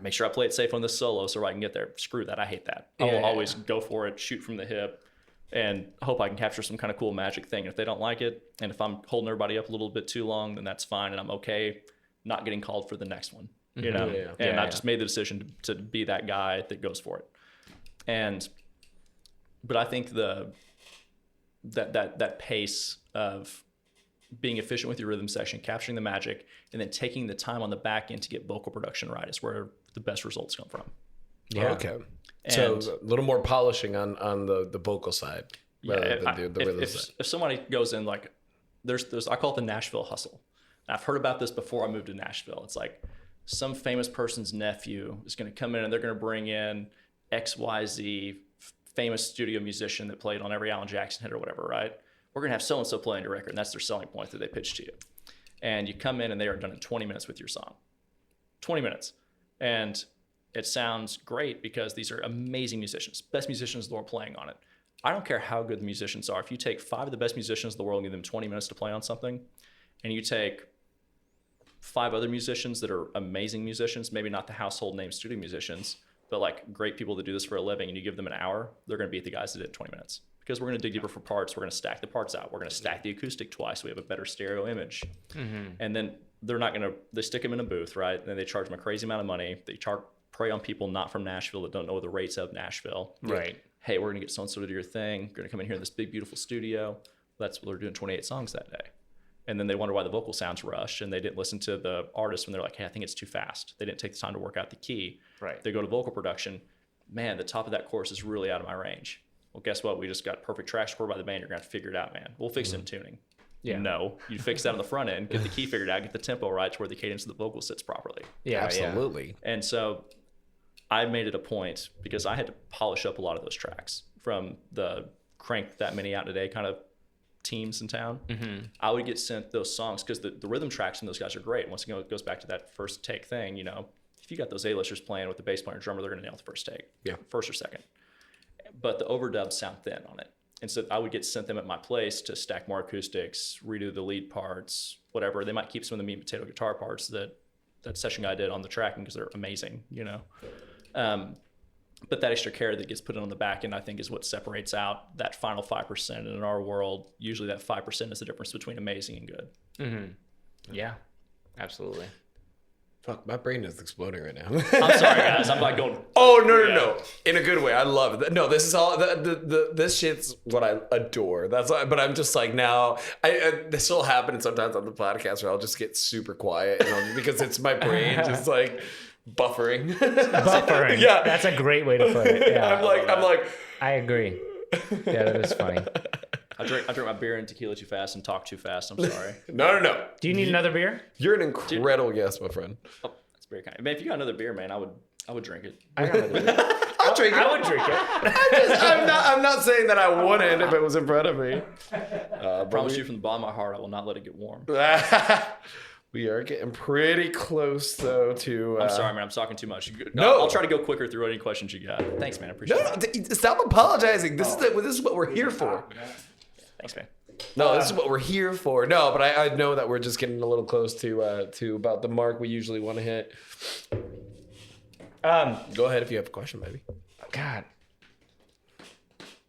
Make sure I play it safe on this solo so I can get there. Screw that. I hate that. I will always go for it, shoot from the hip, and hope I can capture some kind of cool magic thing. And if they don't like it, and if I'm holding everybody up a little bit too long, then that's fine, and I'm okay not getting called for the next one. You know? And I just made the decision to be that guy that goes for it. But I think that pace of being efficient with your rhythm section, capturing the magic, and then taking the time on the back end to get vocal production right is where the best results come from. Yeah. Okay. So a little more polishing on the vocal side rather than the rhythm side. If somebody goes in, like, there's I call it the Nashville hustle. I've heard about this before I moved to Nashville. It's like some famous person's nephew is going to come in and they're going to bring in XYZ famous studio musician that played on every Alan Jackson hit or whatever, right? We're going to have so-and-so playing your record, and that's their selling point that they pitch to you. And you come in and they are done in 20 minutes with your song. 20 minutes. And it sounds great because these are amazing musicians, best musicians in the world playing on it. I don't care how good the musicians are. If you take 5 of the best musicians in the world and give them 20 minutes to play on something, and you take 5 other musicians that are amazing musicians, maybe not the household name studio musicians, but like great people that do this for a living, and you give them an hour, they're going to beat the guys that did 20 minutes. Because we're going to dig deeper for parts. We're going to stack the parts out. We're going to stack the acoustic twice. So we have a better stereo image. And then they stick them in a booth, right? And then they charge them a crazy amount of money. They prey on people not from Nashville that don't know the rates of Nashville. Right. hey, we're gonna get so and so to do your thing. We're gonna come in here in this big beautiful studio. That's what they're doing 28 songs that day. And then they wonder why the vocal sounds rushed and they didn't listen to the artist when they're like, hey, I think it's too fast. They didn't take the time to work out the key. Right. They go to vocal production. Man, the top of that chorus is really out of my range. Well, guess what? We just got perfect track score by the band. You're going to have to figure it out, man. We'll fix it in tuning. Yeah. No, you fix that on the front end, get the key figured out, get the tempo right to where the cadence of the vocal sits properly. Yeah, Absolutely. And so I made it a point because I had to polish up a lot of those tracks from the crank that many out today kind of teams in town. I would get sent those songs because the rhythm tracks from those guys are great. Once again, it goes back to that first take thing. You know, if you got those A-listers playing with the bass player and drummer, they're going to nail the first take. Yeah. First or second. But the overdubs sound thin on it. And so I would get sent them at my place to stack more acoustics, redo the lead parts, whatever. They might keep some of the meat and potato guitar parts that session guy did on the tracking because they're amazing, you know. But that extra care that gets put in on the back end, I think, is what separates out that final 5%. And in our world, usually that 5% is the difference between amazing and good. Yeah, absolutely. Fuck, my brain is exploding right now. I'm sorry, guys. I'm like going. Oh no! In a good way. I love it. No, this is all. This shit's what I adore. That's why. But I'm just like now. This will happen sometimes on the podcast where I'll just get super quiet, because it's my brain just like buffering. Buffering. Yeah, that's a great way to put it. Yeah, I'm like. I agree. Yeah, that is funny. I drink my beer and tequila too fast and talk too fast. I'm sorry. No. Do you need another beer? You're an incredible guest, my friend. Oh, that's very kind. Man, if you got another beer, man, I would drink it. I got another beer. I'll drink it. I would drink it. I'm not saying that I wouldn't if it was in front of me. I promise you from the bottom of my heart, I will not let it get warm. We are getting pretty close, though, to... I'm sorry, man. I'm talking too much. No. I'll try to go quicker through any questions you got. Thanks, man. I appreciate it. Stop apologizing. This is what we're here for. Thanks, man. No, this is what we're here for. No, but I know that we're just getting a little close to about the mark we usually want to hit. Go ahead if you have a question, baby. God.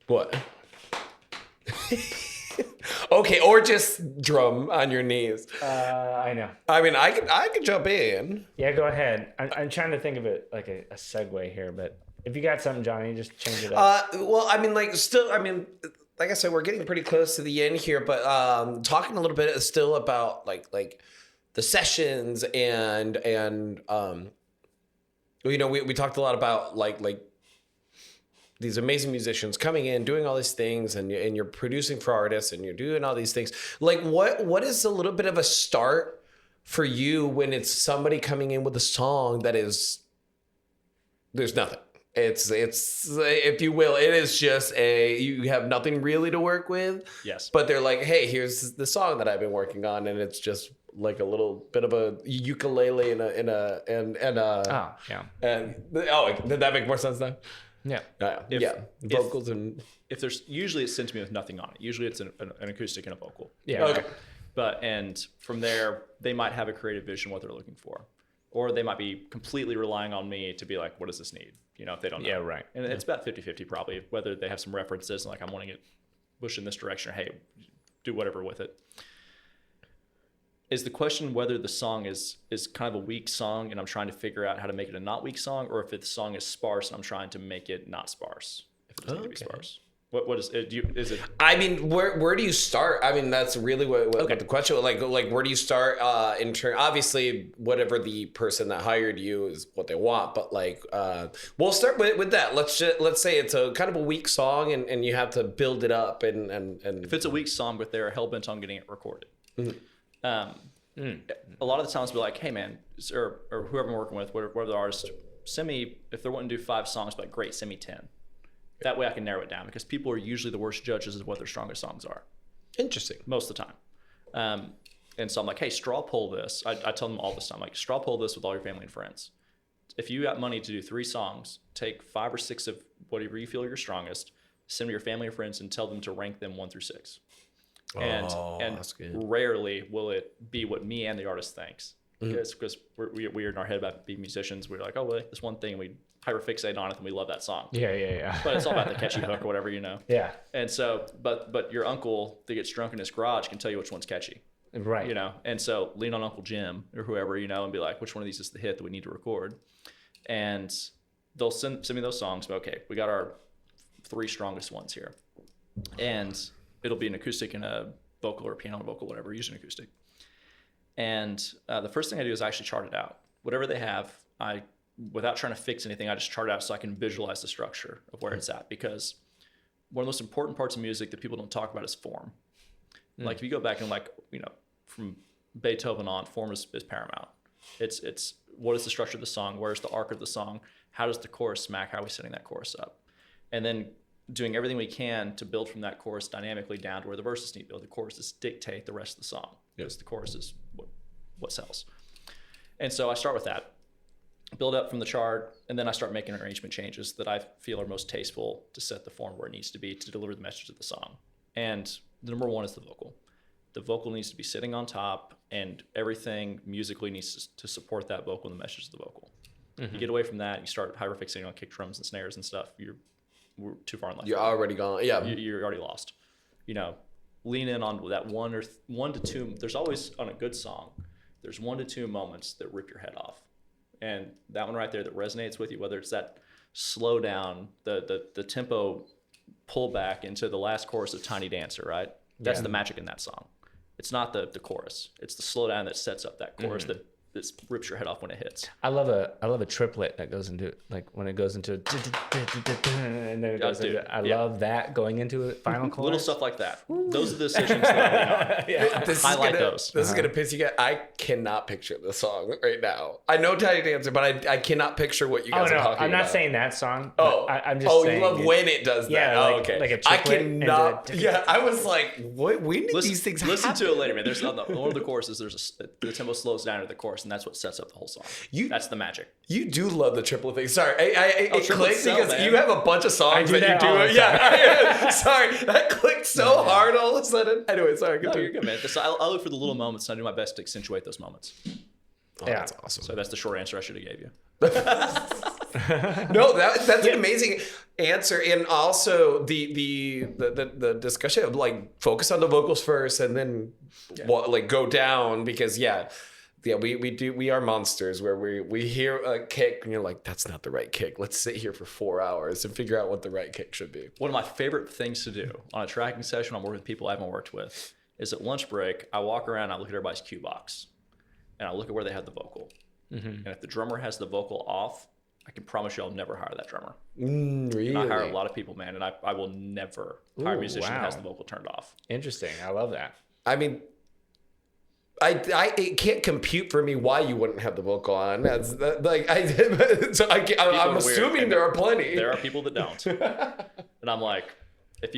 What? Okay, or just drum on your knees. I know. I mean, I could jump in. Yeah, go ahead. I'm trying to think of it like a segue here, but if you got something, Johnny, just change it up. Well, I mean, like I said, we're getting pretty close to the end here, but talking a little bit still about like the sessions and we talked a lot about like these amazing musicians coming in, doing all these things, and you're producing for artists, and you're doing all these things. Like, what is a little bit of a start for you when it's somebody coming in with a song that is, there's nothing. It's if you will, it is just you have nothing really to work with. Yes. But they're like, hey, here's the song that I've been working on, and it's just like a little bit of a ukulele and did that make more sense now? Yeah. Vocals and if there's usually it's sent to me with nothing on it. Usually it's an acoustic and a vocal. Yeah. Okay. And from there they might have a creative vision what they're looking for, or they might be completely relying on me to be like, what does this need? If they don't know. Yeah, right. And it's about 50-50 probably, whether they have some references and like I'm wanting it pushed in this direction, or hey, do whatever with it. Is the question whether the song is kind of a weak song and I'm trying to figure out how to make it a not weak song, or if the song is sparse and I'm trying to make it not sparse, if it doesn't need to be sparse? What is it? Is it? I mean, where do you start? I mean, that's really what the question. Like where do you start? In turn, obviously, whatever the person that hired you is what they want. But like, we'll start with that. Let's say it's a kind of a weak song, and you have to build it up. And if it's a weak song, but they're hell bent on getting it recorded. Mm-hmm. A lot of the times, be like, hey man, or whoever I'm working with, whatever the artist, send me, if they're wanting to do 5 songs, but great, send me 10. That way I can narrow it down, because people are usually the worst judges of what their strongest songs are. Interesting. Most of the time. And so I'm like, hey, straw poll this. I tell them all this time, like, straw poll this with all your family and friends. If you got money to do 3 songs, take 5 or 6 of whatever you feel are your strongest, send to your family or friends and tell them to rank them 1 through 6. And that's good. Rarely will it be what me and the artist thinks, because we're in our head about being musicians. We're like, oh, well, this one thing, we hyperfixate on it and we love that song. Yeah. But it's all about the catchy hook or whatever, Yeah. And so, but your uncle that gets drunk in his garage can tell you which one's catchy. Right. And so lean on Uncle Jim or whoever, and be like, which one of these is the hit that we need to record? And they'll send me those songs. But okay, we got our three strongest ones here. And it'll be an acoustic and a vocal or piano vocal, whatever, using acoustic. And the first thing I do is I actually chart it out. Whatever they have, without trying to fix anything, I just chart it out so I can visualize the structure of where it's at. Because one of the most important parts of music that people don't talk about is form. Like if you go back and from Beethoven on, form is paramount. It's what is the structure of the song? Where's the arc of the song? How does the chorus smack? How are we setting that chorus up? And then doing everything we can to build from that chorus dynamically down to where the verses need to build. The choruses dictate the rest of the song because the chorus is what sells. And so I start with that, build up from the chart, and then I start making arrangement changes that I feel are most tasteful to set the form where it needs to be to deliver the message of the song. And the number one is the vocal. The vocal needs to be sitting on top, and everything musically needs to support that vocal and the message of the vocal. You get away from that, you start hyperfixating on kick drums and snares and stuff, we're too far in left. You're already gone. Yeah. You're already lost. Lean in on that one to two. There's always, on a good song, there's 1 to 2 moments that rip your head off. And that one right there that resonates with you, whether it's that slow down, the tempo pull back into the last chorus of Tiny Dancer, right? That's the magic in that song. It's not the chorus. It's the slow down that sets up that chorus that rips your head off when it hits. I love a triplet that goes into, like, when it goes into and then it goes into, I love that going into a final chorus. Little stuff like that. Those are the decisions that I highlight those. This is gonna piss you guys. I cannot picture the song right now. I know Tiny Dancer, but I cannot picture what you guys are talking about. I'm not saying that song. I'm just saying. You love when it does that. Yeah, okay. Like a triplet. I cannot. Yeah, I was like, what? When did these things happen? Listen to it later, man. There's one of the choruses. The tempo slows down to the chorus, and that's what sets up the whole song. That's the magic. You do love the triplet thing. Sorry, it clicked because man. you have a bunch of songs that you do. Yeah, sorry, that clicked so hard all of a sudden. Anyway, sorry. No, you're good, man. I look for the little moments, and I do my best to accentuate those moments. That's awesome. So that's the short answer I should have gave you. No, that's an amazing answer, and also the discussion of like focus on the vocals first, and then go down because we are monsters where we hear a kick and you're like, that's not the right kick. Let's sit here for 4 hours and figure out what the right kick should be. One of my favorite things to do on a tracking session, I'm working with people I haven't worked with, is at lunch break, I walk around, I look at everybody's cue box, and I look at where they have the vocal. And if the drummer has the vocal off, I can promise you I'll never hire that drummer. Really? And I hire a lot of people, man, and I will never hire a musician that has the vocal turned off. Interesting. I love that. I mean, it can't compute for me why you wouldn't have the vocal on. I'm assuming there are plenty. There are people that don't. And I'm like, if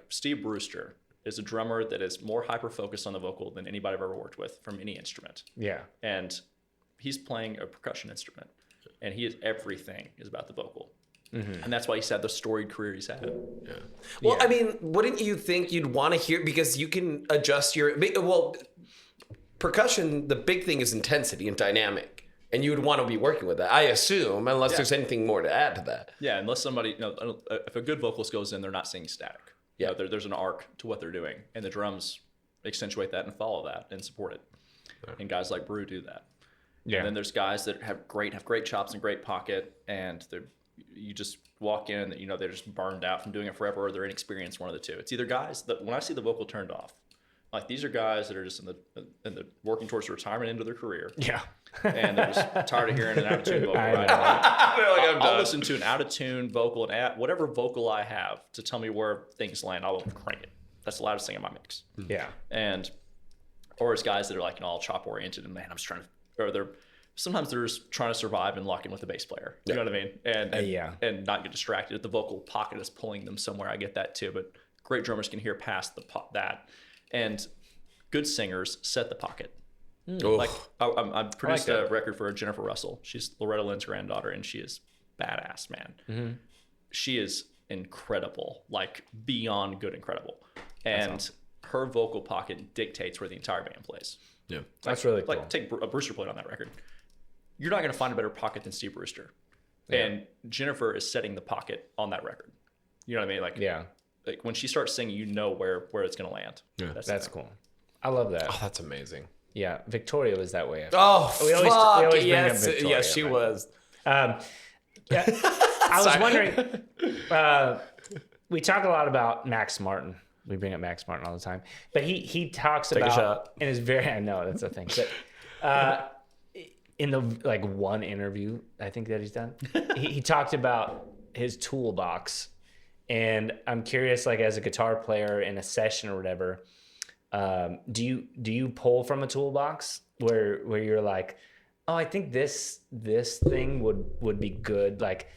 Steve Brewster is a drummer that is more hyper-focused on the vocal than anybody I've ever worked with from any instrument. Yeah. And he's playing a percussion instrument, and everything is about the vocal. And that's why he's had the storied career he's had. Yeah. Well, I mean, wouldn't you think you'd want to hear, because you can adjust percussion, the big thing is intensity and dynamic, and you would want to be working with that, I assume, unless there's anything more to add to that. Yeah, unless somebody, if a good vocalist goes in, they're not singing static. Yeah, there's an arc to what they're doing, and the drums accentuate that and follow that and support it. Yeah. And guys like Brew do that. Yeah. And then there's guys that have great chops and great pocket, and you just walk in, they're just burned out from doing it forever, or they're inexperienced, one of the two. It's either guys that, when I see the vocal turned off, like these are guys that are just in the working towards retirement into their career. Yeah. And they're just tired of hearing an out of tune vocal. Right? I'll listen to an out of tune vocal and whatever vocal I have to tell me where things land, I will crank it. That's the loudest thing in my mix. Yeah. Or it's guys that are like all chop oriented and man, I'm just trying to, or sometimes they're just trying to survive and lock in with the bass player. You know what I mean? And not get distracted. If the vocal pocket is pulling them somewhere, I get that too. But great drummers can hear past that. And good singers set the pocket. Like I produced a record for Jennifer Russell. She's Loretta Lynn's granddaughter, and she is badass, man. Mm-hmm. She is incredible, like beyond good incredible. And her vocal pocket dictates where the entire band plays. Yeah, that's really cool. Like take a Brewster played on that record. You're not going to find a better pocket than Steve Brewster. Yeah. And Jennifer is setting the pocket on that record. You know what I mean? Like when she starts singing, you know where it's going to land. Yeah, that's cool. I love that. Oh, that's amazing. Yeah, Victoria was that way. We always bring up Victoria. Yes, she was. I was wondering, we talk a lot about Max Martin. We bring up Max Martin all the time, but he talks Take a about shot. in his very. I know that's a thing, but in the like one interview I think that he's done, he talked about his toolbox, and I'm curious, like as a guitar player in a session or whatever, do you pull from a toolbox where you're like, oh, I think this thing would be good, like.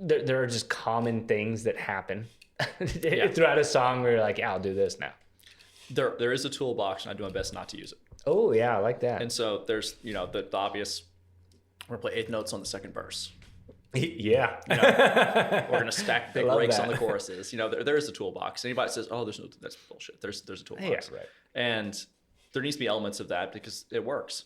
There are just common things that happen throughout a song where you're like, yeah, I'll do this now. There is a toolbox, and I do my best not to use it. Oh, yeah, I like that. And so there's, the obvious, we're going to play eighth notes on the second verse. Yeah. We're going to stack big love breaks that. on the choruses. there is a toolbox. Anybody says, oh, there's no, that's bullshit. There's a toolbox. Yeah, right. And there needs to be elements of that because it works,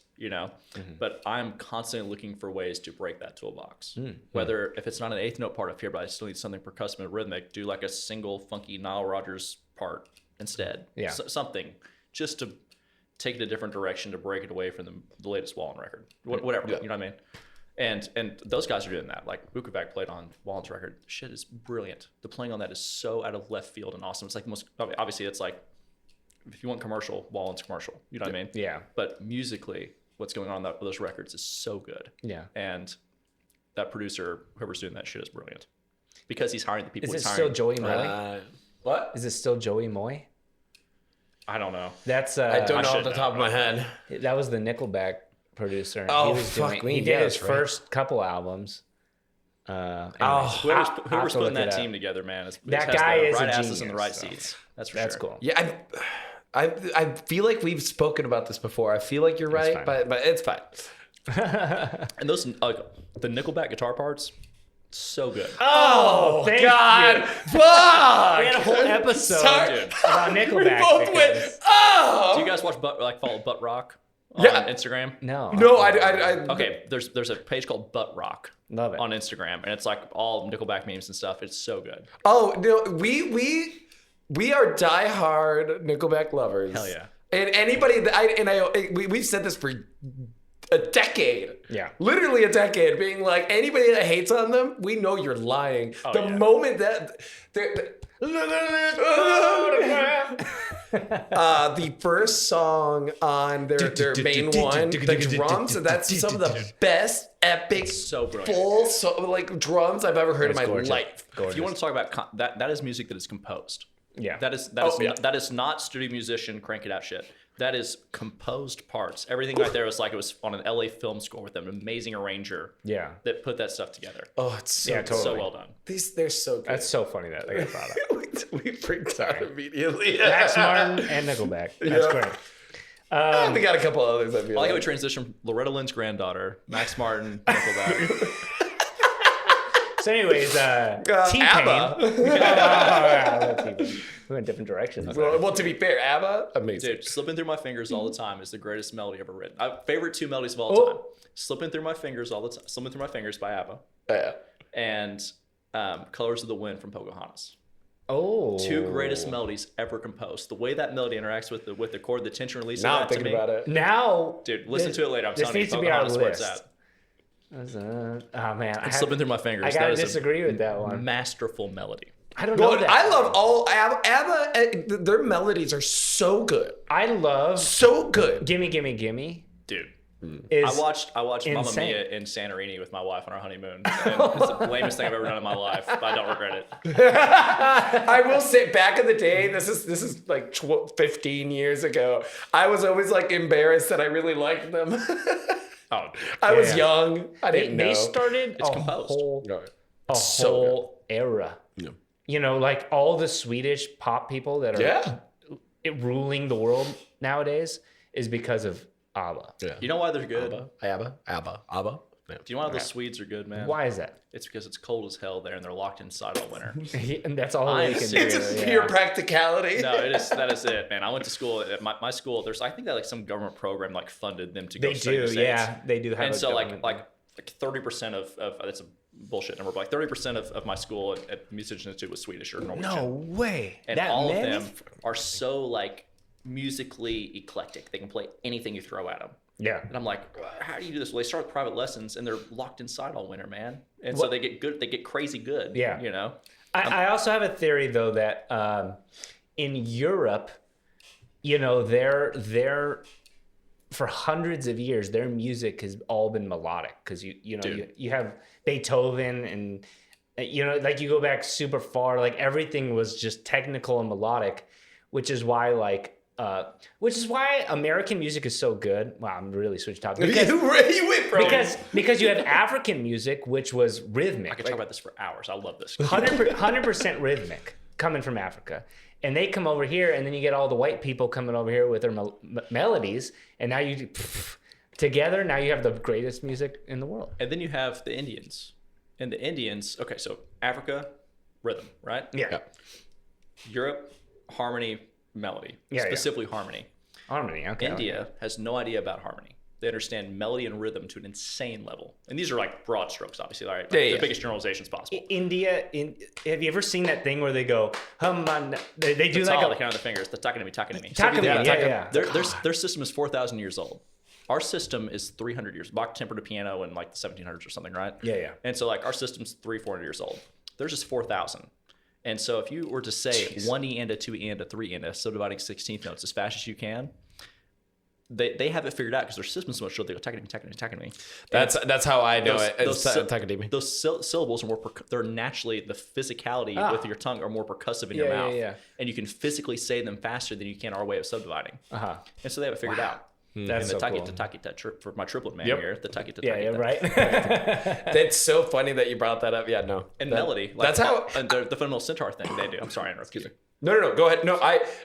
But I'm constantly looking for ways to break that toolbox. Whether if it's not an eighth note part up here, but I still need something percussive and rhythmic, do like a single funky Nile Rodgers part instead. Yeah. Something just to take it a different direction to break it away from the latest Wallen record. Whatever, you know what I mean? And those guys are doing that. Like Bukovac played on Wallen's record. Shit is brilliant. The playing on that is so out of left field and awesome. It's like the most, obviously it's like, if you want commercial, Wallen's commercial. You know what I mean? Yeah. But musically, what's going on with those records is so good. Yeah. And that producer, whoever's doing that shit, is brilliant. Because he's hiring the people Is it he's still hiring. Joey Moy? What? Is it still Joey Moy? I don't know. That's I don't know should off the know. top of my head. that was the Nickelback producer. Oh, he was fuck me. He did Yeah, his that's right. first couple albums. Anyways, Whoever's I'll putting have to look that it team up. together, man, That has guy the is a right asses in the genius, right so seats. That's for That's sure. cool. Yeah, I feel like we've spoken about this before. I feel like you're right, fine. but it's fine. And those, the Nickelback guitar parts, so good. Oh, thank God, you. fuck! We had a whole episode Sorry. about Nickelback. We both went. because- Oh. Do you guys watch follow Butt Rock on Yeah. Instagram? No. No, I. Okay, there's a page called Butt Rock Love it. on Instagram, and it's like all Nickelback memes and stuff. It's so good. Oh no, we are diehard Nickelback lovers. Hell yeah. And anybody that we've said this for a decade. Yeah. Literally a decade, being like, anybody that hates on them, we know you're lying. Oh, the yeah. moment that the first song on their main one, the drums, that's some of the best epic So brilliant. full drums I've ever heard in my gorgeous. life. If you want to talk about that is music that is composed. Yeah. That is yeah. that is not studio musician crank it out shit. That is composed parts. Everything right there was like it was on an LA film score with an amazing arranger. Yeah. That put that stuff together. Oh, it's so Yeah, good. totally. So well done. They're so good. That's so funny that I got brought up. we freaked out immediately. Max Martin and Nickelback. That's Yeah. great. We got a couple others. I feel I like how we like. transition from Loretta Lynn's granddaughter, Max Martin, Nickelback. So anyways, T-Pain. ABBA. We went different directions. Well, to be fair, ABBA, amazing. Dude, Slipping Through My Fingers All the Time is the greatest melody ever written. Favorite two melodies of all Oh. time. Slipping Through My Fingers All the Time. Slipping Through My Fingers by ABBA. Yeah. And Colors of the Wind from Pocahontas. Oh. Two greatest melodies ever composed. The way that melody interacts with the chord, the tension release of Now that I'm thinking to me, about it. Now, dude, listen to it later. I'm this telling you, needs to be our Pocahontas where it's list. at. Oh man, It's Slipping Through My Fingers. I gotta That is disagree with that a one. masterful melody. I don't know Well, that. I love all ABBA. Their melodies are so good. I love So good. Gimme Gimme Gimme. Dude. Is I watched Mamma insane. Mia in Santorini with my wife on our honeymoon. And it's the lamest thing I've ever done in my life, but I don't regret it. I will say, back in the day, this is like 15 years ago, I was always like embarrassed that I really liked them. Oh, I was Yeah. young. I didn't know. They started It's a composed. whole, No. a So whole era. Yeah. You know, like all the Swedish pop people that are ruling the world nowadays is because of ABBA. Yeah. you know why they're good? ABBA. Yeah. Do you know why the Swedes are good, man? Why is that? It's because it's cold as hell there and they're locked inside all winter. And that's all I they am can do. serious. It's just yeah. pure practicality. No, that is it, man. I went to school at my school. There's I think that like some government program like funded them to go They study do, the States. yeah. They do have And a so government- like 30% of that's a bullshit number, but like 30% of my school at the Music Institute was Swedish or Norwegian. No way. And that all many? of them are so like musically eclectic. They can play anything you throw at them. Yeah. And I'm like, how do you do this? Well, they start with private lessons and they're locked inside all winter, man. And so they get good. They get crazy good. Yeah. You know. I also have a theory though that in Europe, you know, they're for hundreds of years their music has all been melodic because you have Beethoven and you know, like you go back super far, like everything was just technical and melodic, which is why American music is so good. Wow, I'm really switching topics. Because you have African music, which was rhythmic. I could talk about this for hours. I love this. 100% rhythmic coming from Africa. And they come over here, and then you get all the white people coming over here with their melodies, and now together, now you have the greatest music in the world. And then you have the Indians. And the Indians, okay, so Africa, rhythm, right? Yeah. Europe, harmony, melody. Yeah, specifically harmony. Harmony, okay. India has no idea about harmony. They understand melody and rhythm to an insane level. And these are like broad strokes, obviously, right? The biggest generalizations possible. India, have you ever seen that thing where they go, hum, man, they do like they count on the fingers. They're talking to me. Yeah. Their system is 4,000 years old. Our system is 300 years. Bach tempered a piano in like the 1700s or something, right? Yeah. And so like our system's 300-400 years old. Theirs is 4,000. And so if you were to say 1 E and a 2 E and a 3 and a subdividing 16th notes as fast as you can, they have it figured out because their system's so much so they go talking to me. That's how I know it. Those syllables are more. They're naturally the physicality with your tongue are more percussive in your mouth, and you can physically say them faster than you can our way of subdividing. And so they have it figured out. That's so cool. For my triplet man here. The taki. Yeah, right. That's so funny that you brought that up. Yeah, no. And melody. That's how. And the fundamental centaur thing they do. I'm sorry, excuse me. No. Go ahead. No,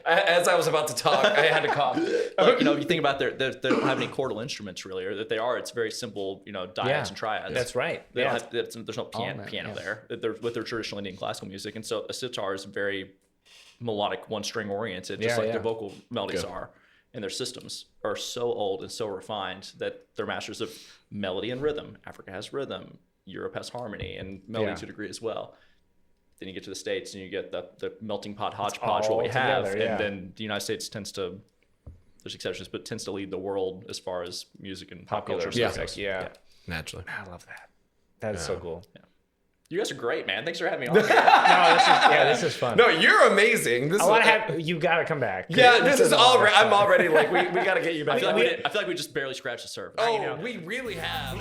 as I was about to talk, I had to cough. Like, you know, if you think about they don't have any chordal instruments really, or that they are, it's very simple, you know, dyads and triads. That's right. There's no piano there. They're with their traditional Indian classical music, and so a sitar is very melodic, one string oriented, just like their vocal melodies are. And their systems are so old and so refined that they're masters of melody and rhythm. Africa has rhythm. Europe has harmony and melody to a degree as well. Then you get to the States and you get the melting pot hodgepodge what we have. And then the United States tends to, there's exceptions, but tends to lead the world as far as music and pop culture. Yeah. Naturally. I love that. That is so cool. Yeah. You guys are great, man. Thanks for having me on. This is fun. No, you're amazing. You got to come back. Yeah, this is already. I'm already like we got to get you back. I feel like we just barely scratched the surface. Oh, we really have.